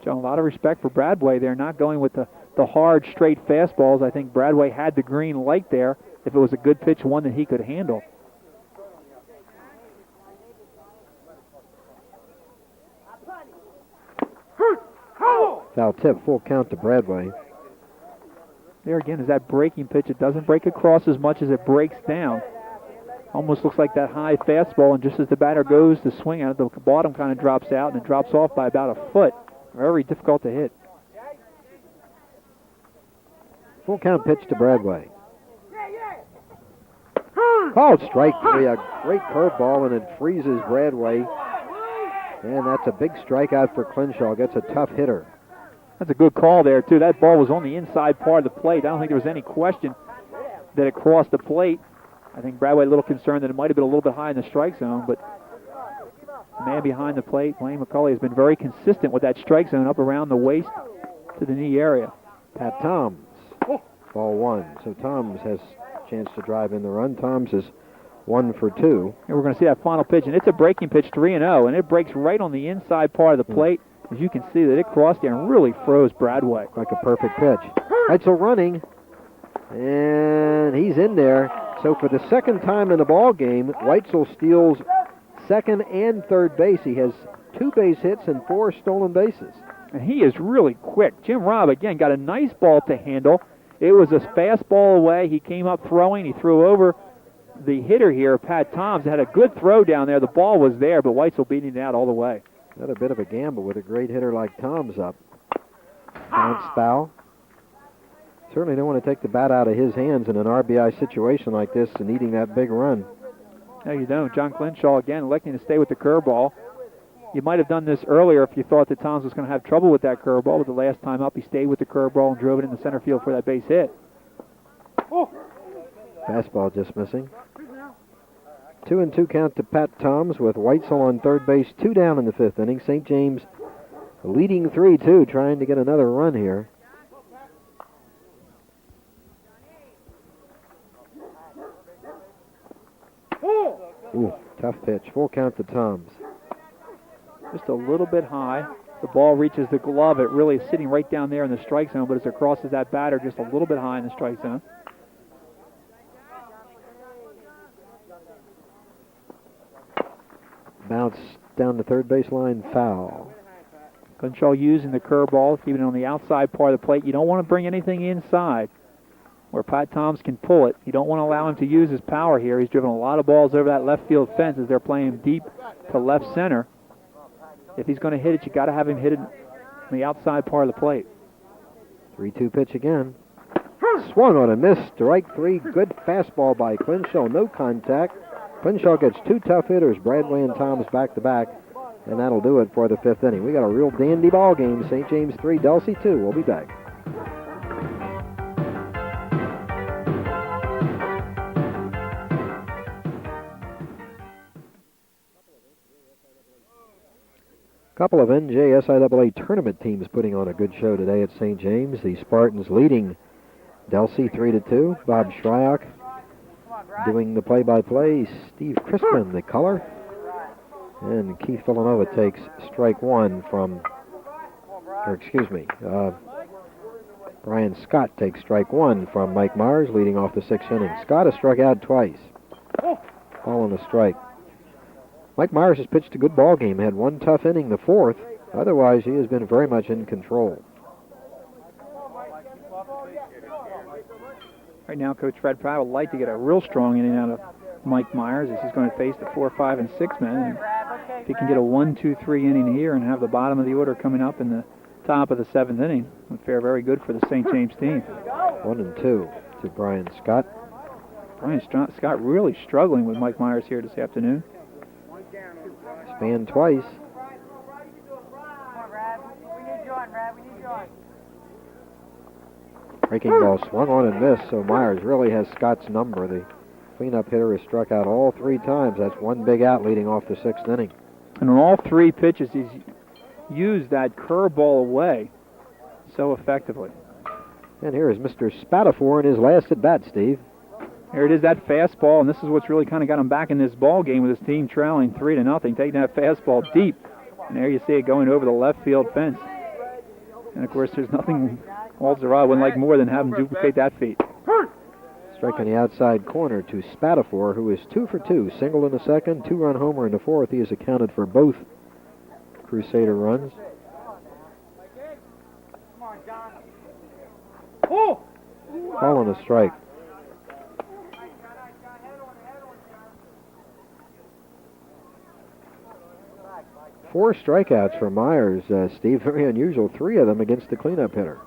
John, a lot of respect for Bradway. They're not going with the hard, straight fastballs. I think Bradway had the green light there. If it was a good pitch, one that he could handle. Foul tip, full count to Bradway. There again is that breaking pitch. It doesn't break across as much as it breaks down. Almost looks like that high fastball, and just as the batter goes to swing at it, the bottom kind of drops out, and it drops off by about a foot. Very difficult to hit. Full count pitch to Bradway. Called strike three, a great curveball, and it freezes Bradway. And that's a big strikeout for Clinshaw. Gets a tough hitter. That's a good call there, too. That ball was on the inside part of the plate. I don't think there was any question that it crossed the plate. I think Bradway a little concerned that it might have been a little bit high in the strike zone, but the man behind the plate, Wayne McCulley, has been very consistent with that strike zone up around the waist to the knee area. Pat Toms, ball one. So Toms has a chance to drive in the run. Toms is 1 for 2. And we're going to see that final pitch, and it's a breaking pitch, 3-0, and it breaks right on the inside part of the plate. As you can see that it crossed there and really froze Bradway. Like a perfect pitch. Heitzel running, and he's in there. So for the second time in the ball game, Weitzel steals second and third base. He has 2 base hits and 4 stolen bases. And he is really quick. Jim Robb, again, got a nice ball to handle. It was a fastball away. He came up throwing. He threw over the hitter here, Pat Toms. Had a good throw down there. The ball was there, but Weitzel beating it out all the way. Another bit of a gamble with a great hitter like Toms up. Bounce foul. Certainly don't want to take the bat out of his hands in an RBI situation like this and needing that big run. No, you don't. John Clinshaw again electing to stay with the curveball. You might have done this earlier if you thought that Toms was going to have trouble with that curveball, but the last time up he stayed with the curveball and drove it in the center field for that base hit. Fastball just missing. 2-2 count to Pat Toms with Weitzel on third base, 2 down in the 5th inning. St. James leading 3-2, trying to get another run here. Ooh, tough pitch. Full count to Toms. Just a little bit high. The ball reaches the glove. It really is sitting right down there in the strike zone, but as it crosses that batter, just a little bit high in the strike zone. Bounce down the third baseline, foul. Clinshaw using the curveball, keeping it on the outside part of the plate. You don't want to bring anything inside where Pat Toms can pull it. You don't want to allow him to use his power here. He's driven a lot of balls over that left field fence as they're playing deep to left center. If he's going to hit it, you got to have him hit it on the outside part of the plate. 3-2 pitch again. Swung on and missed. Strike 3. Good fastball by Clinshaw. No contact. Clinshaw gets 2 tough hitters, Bradway and Toms, back to back, and that'll do it for the 5th inning. We got a real dandy ball game. St. James 3, Delsea 2. We'll be back. Couple of NJSIAA tournament teams putting on a good show today at St. James. The Spartans leading Delsea 3-2. Bob Shryock doing the play-by-play. Steve Crispen, the color. And Keith Villanova takes strike 1 from, Brian Scott takes strike 1 from Mike Myers, leading off the 6th inning. Scott has struck out twice. Ball on a strike. Mike Myers has pitched a good ball game, had 1 tough inning the 4th. Otherwise, he has been very much in control. Right now, Coach Fred Pratt would like to get a real strong inning out of Mike Myers as he's going to face the 4, 5, and 6 men. And if he can get a 1, 2, 3 inning here and have the bottom of the order coming up in the top of the 7th inning, it would fare very good for the St. James team. 1-2 to Brian Scott. Brian Scott really struggling with Mike Myers here this afternoon. Spanned twice. Breaking ball swung on and missed, so Myers really has Scott's number. The cleanup hitter has struck out all 3 times. That's 1 big out leading off the 6th inning. And on all 3 pitches, he's used that curveball away so effectively. And here is Mr. Spatafor in his last at-bat, Steve. Here it is, that fastball, and this is what's really kind of got him back in this ball game with his team trailing 3-0, taking that fastball deep. And there you see it going over the left field fence. And, of course, there's nothing Walter wouldn't like more than have him duplicate that feat. Strike on the outside corner to Spatafor, who is 2 for 2. Single in the 2nd, 2-run homer in the 4th. He has accounted for both Crusader runs. Ball on a strike. Four strikeouts for Myers, Steve. Very unusual. 3 of them against the cleanup hitter.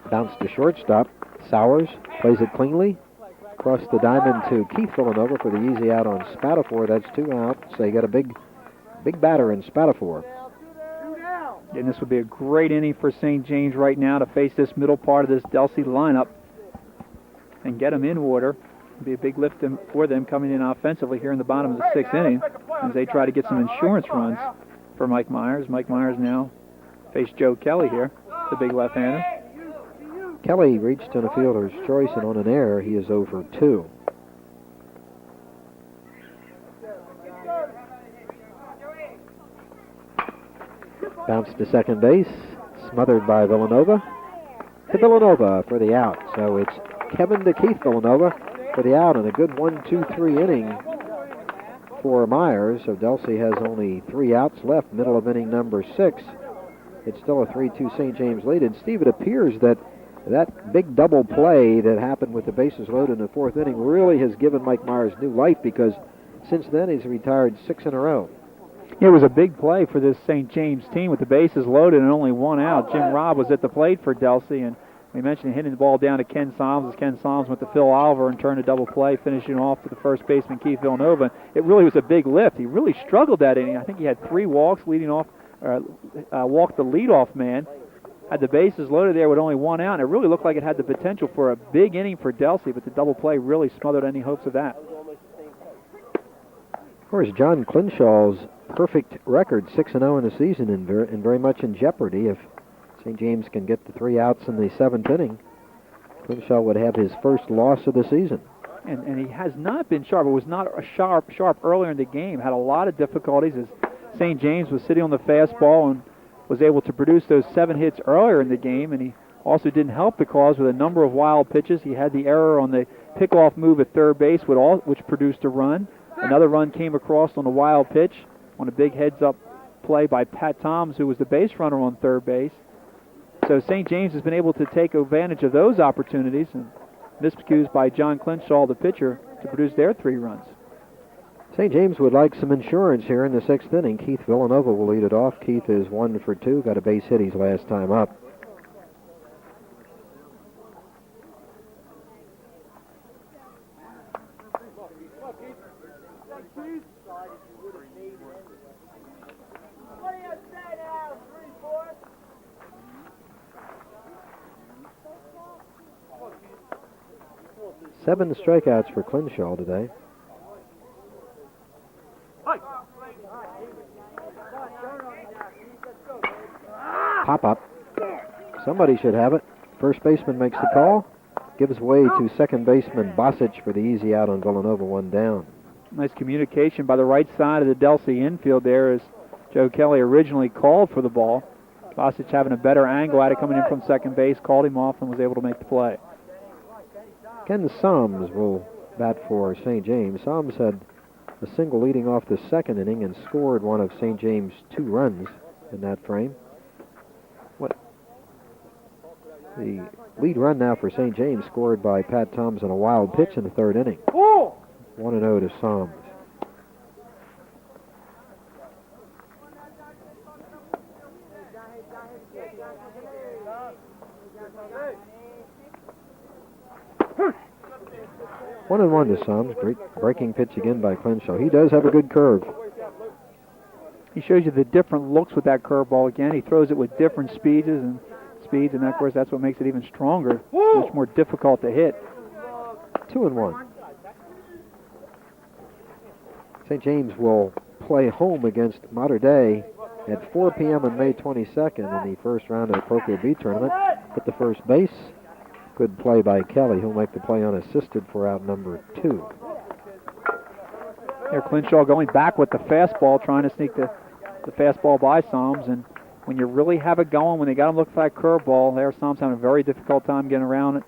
Bounce to shortstop. Sowers plays it cleanly. Across the diamond to Keith Villanova for the easy out on Spatafor. That's 2 out. So you got a big batter in Spatafor. And this would be a great inning for St. James right now to face this middle part of this Delsea lineup and get them in order. It'd be a big lift for them coming in offensively here in the bottom of the 6th inning as they try to get some insurance runs for Mike Myers. Mike Myers now face Joe Kelly here, the big left-hander. Kelly reached on a fielder's choice, and on an error, he is over 2. Bounce to second base, smothered by Villanova. To Villanova for the out. So it's Kevin to Keith Villanova for the out, and a good 1-2-3 inning for Myers. So Delsea has only 3 outs left, middle of inning number 6. It's still a 3-2 St. James lead. And Steve, it appears that That big double play that happened with the bases loaded in the fourth inning really has given Mike Myers new life, because since then he's retired 6 in a row. It was a big play for this St. James team with the bases loaded and only one out. Jim Robb was at the plate for Delsea, and we mentioned hitting the ball down to Ken Solms as Ken Solms went to Phil Oliver and turned a double play, finishing off to the first baseman Keith Villanova. It really was a big lift. He really struggled that inning. I think he had 3 walks leading off, walked the leadoff man. Had the bases loaded there with only one out, and it really looked like it had the potential for a big inning for Delsea, but the double play really smothered any hopes of that. Of course, John Clinshaw's perfect record, 6-0 in the season, and very much in jeopardy. If St. James can get the 3 outs in the 7th inning, Clinshaw would have his first loss of the season. And he has not been sharp. It was not a sharp earlier in the game. Had a lot of difficulties as St. James was sitting on the fastball and was able to produce those 7 hits earlier in the game, and he also didn't help the cause with a number of wild pitches. He had the error on the pickoff move at third base, which produced a run. Another run came across on a wild pitch on a big heads-up play by Pat Toms, who was the base runner on third base. So St. James has been able to take advantage of those opportunities, and miscues by John Clinshaw, the pitcher, to produce their 3 runs. St. James would like some insurance here in the 6th inning. Keith Villanova will lead it off. Keith is 1 for 2, got a base hit his last time up. Seven strikeouts for Clinshaw today. Pop up. Somebody should have it. First baseman makes the call. Gives way to second baseman Bosic for the easy out on Villanova, 1 down. Nice communication by the right side of the Delsea infield there as Joe Kelly originally called for the ball. Bosic having a better angle at it coming in from second base, called him off and was able to make the play. Ken Solms will bat for St. James. Solms had a single leading off the 2nd inning and scored one of St. James' 2 runs in that frame. The lead run now for St. James, scored by Pat Toms on a wild pitch in the 3rd inning. 1-0 to Solms. One and 1 to Solms. Great breaking pitch again by Clinshaw. He does have a good curve. He shows you the different looks with that curveball again. He throws it with different speeds, and of course that's what makes it even stronger. Much more difficult to hit. 2 and 1. St. James will play home against Mater Dei at 4 p.m. on May 22nd in the first round of the Procure B tournament. At the first base, good play by Kelly. He'll make the play unassisted for out number 2. Here, Clinshaw going back with the fastball, trying to sneak the fastball by Solms, and when you really have it going, when they got him looking for that curveball, there Solms having a very difficult time getting around it.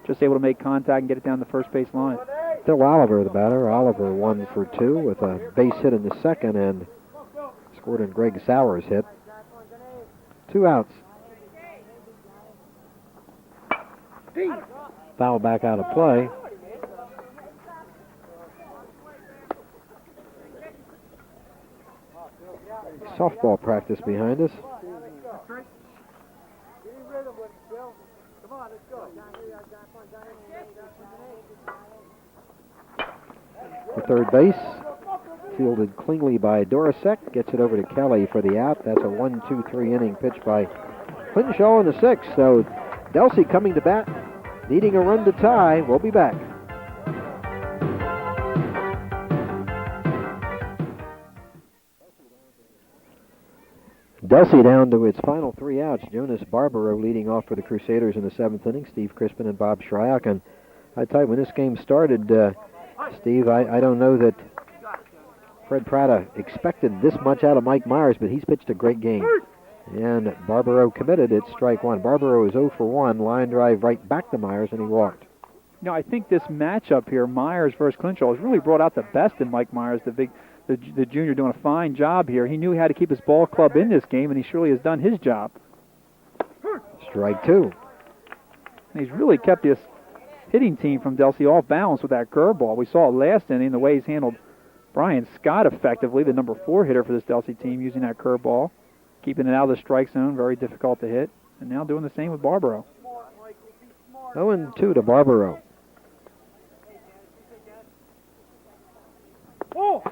Just able to make contact and get it down the first base line. Still Oliver, the batter. Oliver 1 for 2 with a base hit in the 2nd and scored in Greg Sauer's hit. 2 outs. Foul back out of play. Softball practice behind us. The third base, fielded cleanly by Dorosek, gets it over to Kelly for the out. That's a 1-2-3 inning pitch by Clinshaw in the 6th. So Delsea coming to bat, needing a run to tie. We'll be back. Delsea down to its final 3 outs. Jonas Barbaro leading off for the Crusaders in the 7th inning. Steve Crispen and Bob Shryock. And I tell you, when this game started, Steve, I don't know that Fred Prada expected this much out of Mike Myers, but he's pitched a great game. And Barbaro committed at strike 1. Barbaro is 0 for 1. Line drive right back to Myers, and he walked. You know, I think this matchup here, Myers versus Clinshaw, has really brought out the best in Mike Myers, the junior doing a fine job here. He knew he had to keep his ball club in this game, and he surely has done his job. Strike 2. And he's really kept this hitting team from Delsea off balance with that curveball. We saw it last inning, the way he's handled Brian Scott effectively, the number 4 hitter for this Delsea team, using that curveball, keeping it out of the strike zone, very difficult to hit, and now doing the same with Barbaro. 0-2 to Barbaro. Oh!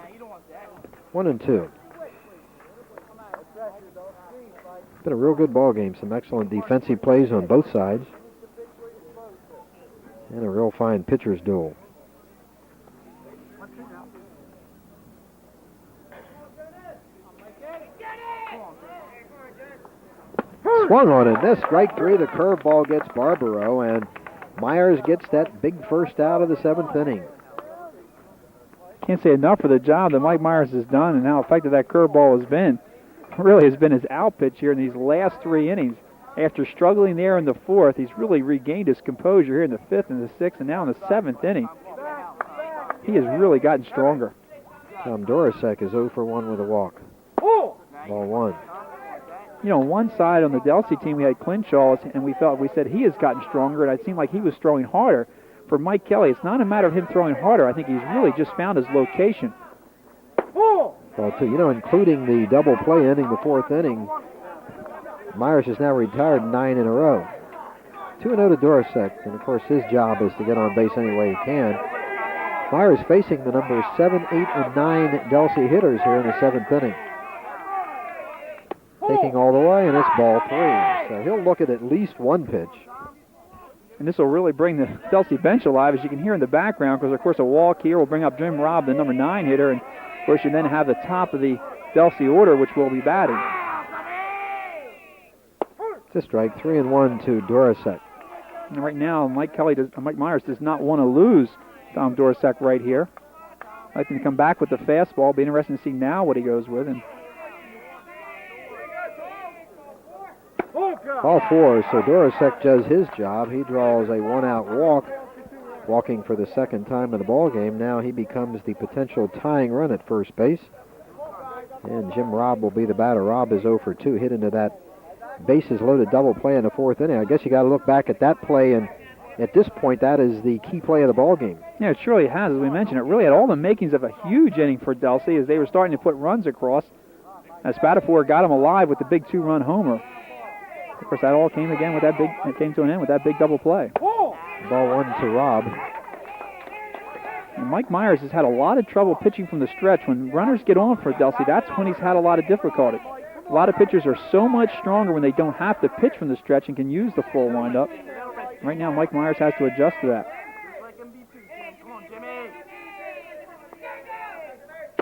1-2. Been a real good ball game. Some excellent defensive plays on both sides. And a real fine pitcher's duel. Swung on and missed. Strike 3. The curveball gets Barbaro, and Myers gets that big first out of the 7th inning. Can't say enough for the job that Mike Myers has done and how effective that curveball has been. Really has been his out pitch here in these last 3 innings. After struggling there in the 4th, he's really regained his composure here in the 5th and the 6th, and now in the 7th inning. He has really gotten stronger. Tom Dorosek is 0 for 1 with a walk. Oh! Ball 1. You know, on one side on the Delsea team we had Clinshaw, and we said he has gotten stronger, and it seemed like he was throwing harder. For Mike Kelly, it's not a matter of him throwing harder. I think he's really just found his location. Ball 2. You know, including the double play ending the 4th inning, Myers has now retired 9 in a row. 2-0 to Dorosek, and of course his job is to get on base any way he can. Myers facing the numbers 7, 8, and 9 Delsea hitters here in the 7th inning. Taking all the way, and it's ball 3. So he'll look at least one pitch. And this will really bring the Delsea bench alive, as you can hear in the background, because, of course, a walk here will bring up Jim Robb, the number 9 hitter, and, of course, you then have the top of the Delsea order, which will be batting. It's a strike. 3-1 to Dorosek. And right now, Mike Myers does not want to lose Tom Dorosek right here. I'd like him to come back with the fastball. Be interesting to see now what he goes with. And Ball 4, so Dorosek does his job. He draws a 1-out walk, walking for the 2nd time in the ball game. Now he becomes the potential tying run at first base. And Jim Robb will be the batter. Robb is 0 for 2, hit into that bases-loaded double play in the 4th inning. I guess you got to look back at that play, and at this point, that is the key play of the ball game. Yeah, it surely has. As we mentioned, it really had all the makings of a huge inning for Delsea as they were starting to put runs across. As Spatafor got him alive with the big 2-run homer. Of course, that all came to an end with that big double play. Ball 1 to Robb. And Mike Myers has had a lot of trouble pitching from the stretch. When runners get on for Delsea, that's when he's had a lot of difficulty. A lot of pitchers are so much stronger when they don't have to pitch from the stretch and can use the full windup. Right now, Mike Myers has to adjust to that.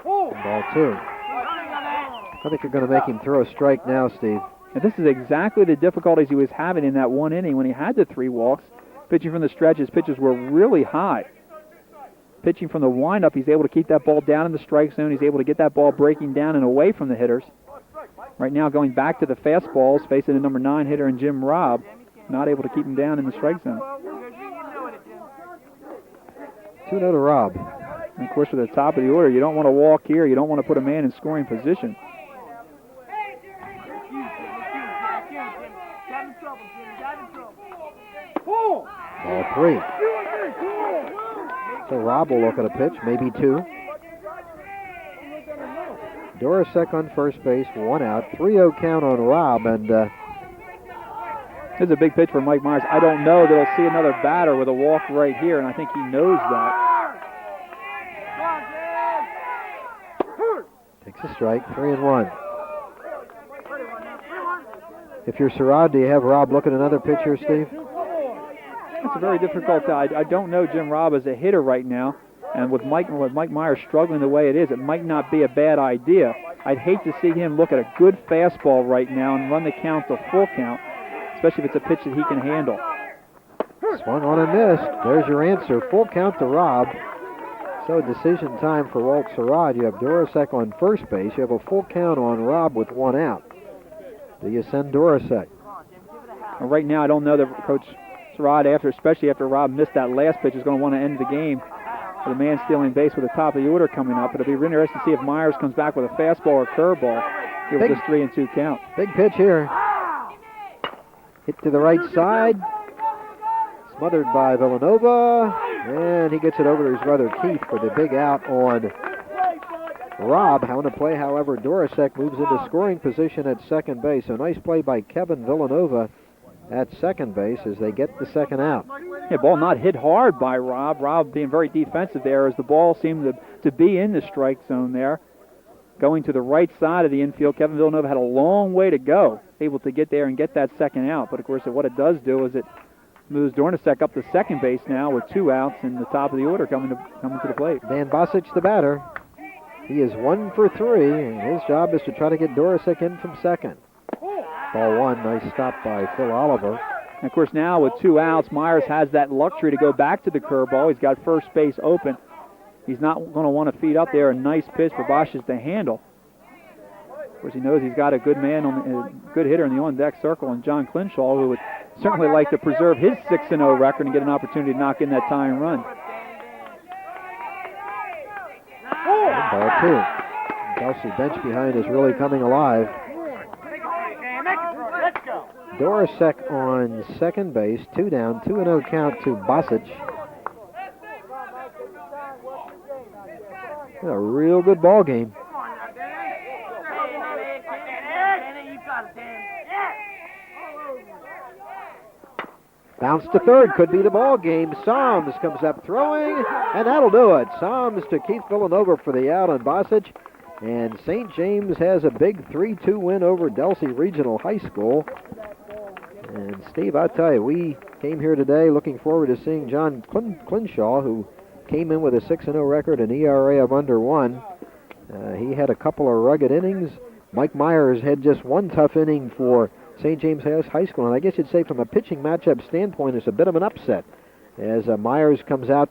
Ball 2. I think you're going to make him throw a strike now, Steve. And this is exactly the difficulties he was having in that 1 inning when he had the 3 walks. Pitching from the stretch, his pitches were really high. Pitching from the windup, he's able to keep that ball down in the strike zone. He's able to get that ball breaking down and away from the hitters. Right now, going back to the fastballs, facing the number 9 hitter in Jim Robb. Not able to keep him down in the strike zone. 2-0 to Robb. And of course, for the top of the order, you don't want to walk here. You don't want to put a man in scoring position. Ball 3. So Robb will look at a pitch, maybe 2. Dorosek on first base, 1 out. 3-0 count on Robb, and this is a big pitch for Mike Myers. I don't know that he'll see another batter with a walk right here, and I think he knows that. Takes a strike, 3-1. If you're Sherrod, do you have Robb look at another pitch here, Steve? It's a very difficult. I don't know Jim Robb as a hitter right now, and with Mike Myers struggling the way it is, it might not be a bad idea. I'd hate to see him look at a good fastball right now and run the count to full count, especially if it's a pitch that he can handle. Swung on and missed. There's your answer. Full count to Robb. So decision time for Walt Sherrod. You have Dorosek on first base. You have a full count on Robb with 1 out. Do you send Dorosek? Well, right now, I don't know that Coach Sherrod, especially after Robb missed that last pitch, is going to want to end the game with a man stealing base with the top of the order coming up. It'll be really interesting to see if Myers comes back with a fastball or curveball here with this 3-2 count. Big pitch here. Hit to the right side. smothered by Villanova, and he gets it over to his brother Keith for the big out on Rob. On the play, however, Dorosek moves into scoring position at second base. A nice play by Kevin Villanova at second base as they get the second out. Yeah, ball not hit hard by Rob. Rob being very defensive there as the ball seemed to be in the strike zone there. Going to the right side of the infield, Kevin Villanova had a long way to go, able to get there and get that second out. But, of course, what it does do is it moves Dornacek up to second base now with 2 outs in the top of the order coming to the plate. Dan Bosic, the batter. He is 1 for 3, and his job is to try to get Dorosek in from second. Ball 1, nice stop by Phil Oliver. And, of course, now with 2 outs, Myers has that luxury to go back to the curveball. He's got first base open. He's not going to want to feed up there. A nice pitch for Bosic to handle. Of course, he knows he's got a good man, a good hitter in the on-deck circle, and John Clinshaw, who would certainly like to preserve his 6-0 record and get an opportunity to knock in that tying run. Ball 2. Delsea bench behind is really coming alive. Dorosek on second base, 2 down, 2-0 count to Bosic. A real good ball game. Bounce to third, could be the ball game. Psalms comes up throwing, and that'll do it. Psalms to Keith Villanova for the out on Bosic. And St. James has a big 3-2 win over Delsea Regional High School. And Steve, I'll tell you, we came here today looking forward to seeing John Clinshaw, who came in with a 6-0 record, an ERA of under 1. He had a couple of rugged innings. Mike Myers had just one tough inning for St. James High School, and I guess you'd say from a pitching matchup standpoint, it's a bit of an upset as Myers comes out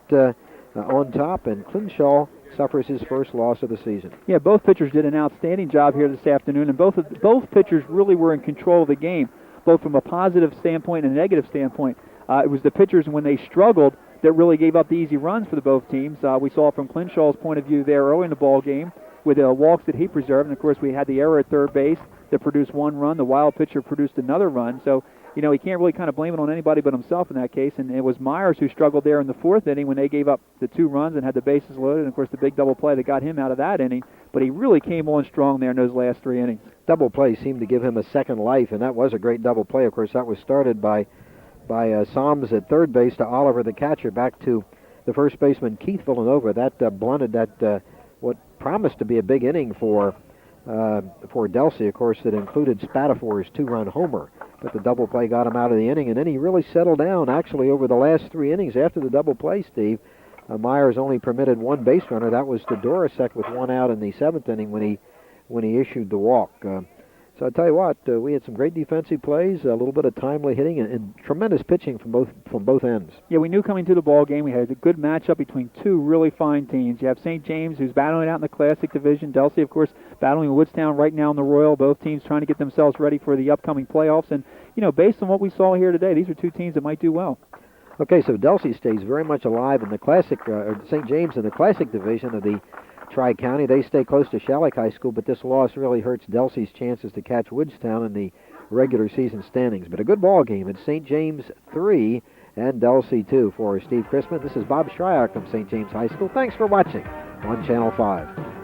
on top, and Clinshaw suffers his first loss of the season. Yeah, both pitchers did an outstanding job here this afternoon, and both pitchers really were in control of the game, both from a positive standpoint and a negative standpoint. It was the pitchers, when they struggled, that really gave up the easy runs for the both teams. We saw from Clinshaw's point of view there early in the ball game with the walks that he preserved, and of course we had the error at third base that produced 1 run. The wild pitcher produced another run. So, you know, he can't really kind of blame it on anybody but himself in that case. And it was Myers who struggled there in the 4th inning when they gave up the 2 runs and had the bases loaded. And, of course, the big double play that got him out of that inning. But he really came on strong there in those last 3 innings. Double play seemed to give him a second life, and that was a great double play. Of course, that was started by Psalms at third base to Oliver, the catcher, back to the first baseman, Keith Villanova. That blunted that what promised to be a big inning for Delsea, of course, that included Spatafor's 2-run homer. But the double play got him out of the inning, and then he really settled down, actually, over the last 3 innings after the double play, Steve. Myers only permitted 1 base runner. That was to Dorosek with 1 out in the 7th inning when he issued the walk. So I tell you what, we had some great defensive plays, a little bit of timely hitting, and tremendous pitching from both ends. Yeah, we knew coming to the ball game we had a good matchup between 2 really fine teams. You have St. James, who's battling out in the Classic Division. Delsea, of course, battling with Woodstown right now in the Royal. Both teams trying to get themselves ready for the upcoming playoffs. And, you know, based on what we saw here today, these are 2 teams that might do well. Okay, so Delsea stays very much alive in the Classic, St. James in the Classic Division of the Tri-County. They stay close to Shryock High School, but this loss really hurts Delsea's chances to catch Woodstown in the regular season standings. But a good ball game at St. James 3 and Delsea 2. For Steve Crispen, this is Bob Shryock from St. James High School. Thanks for watching on Channel 5.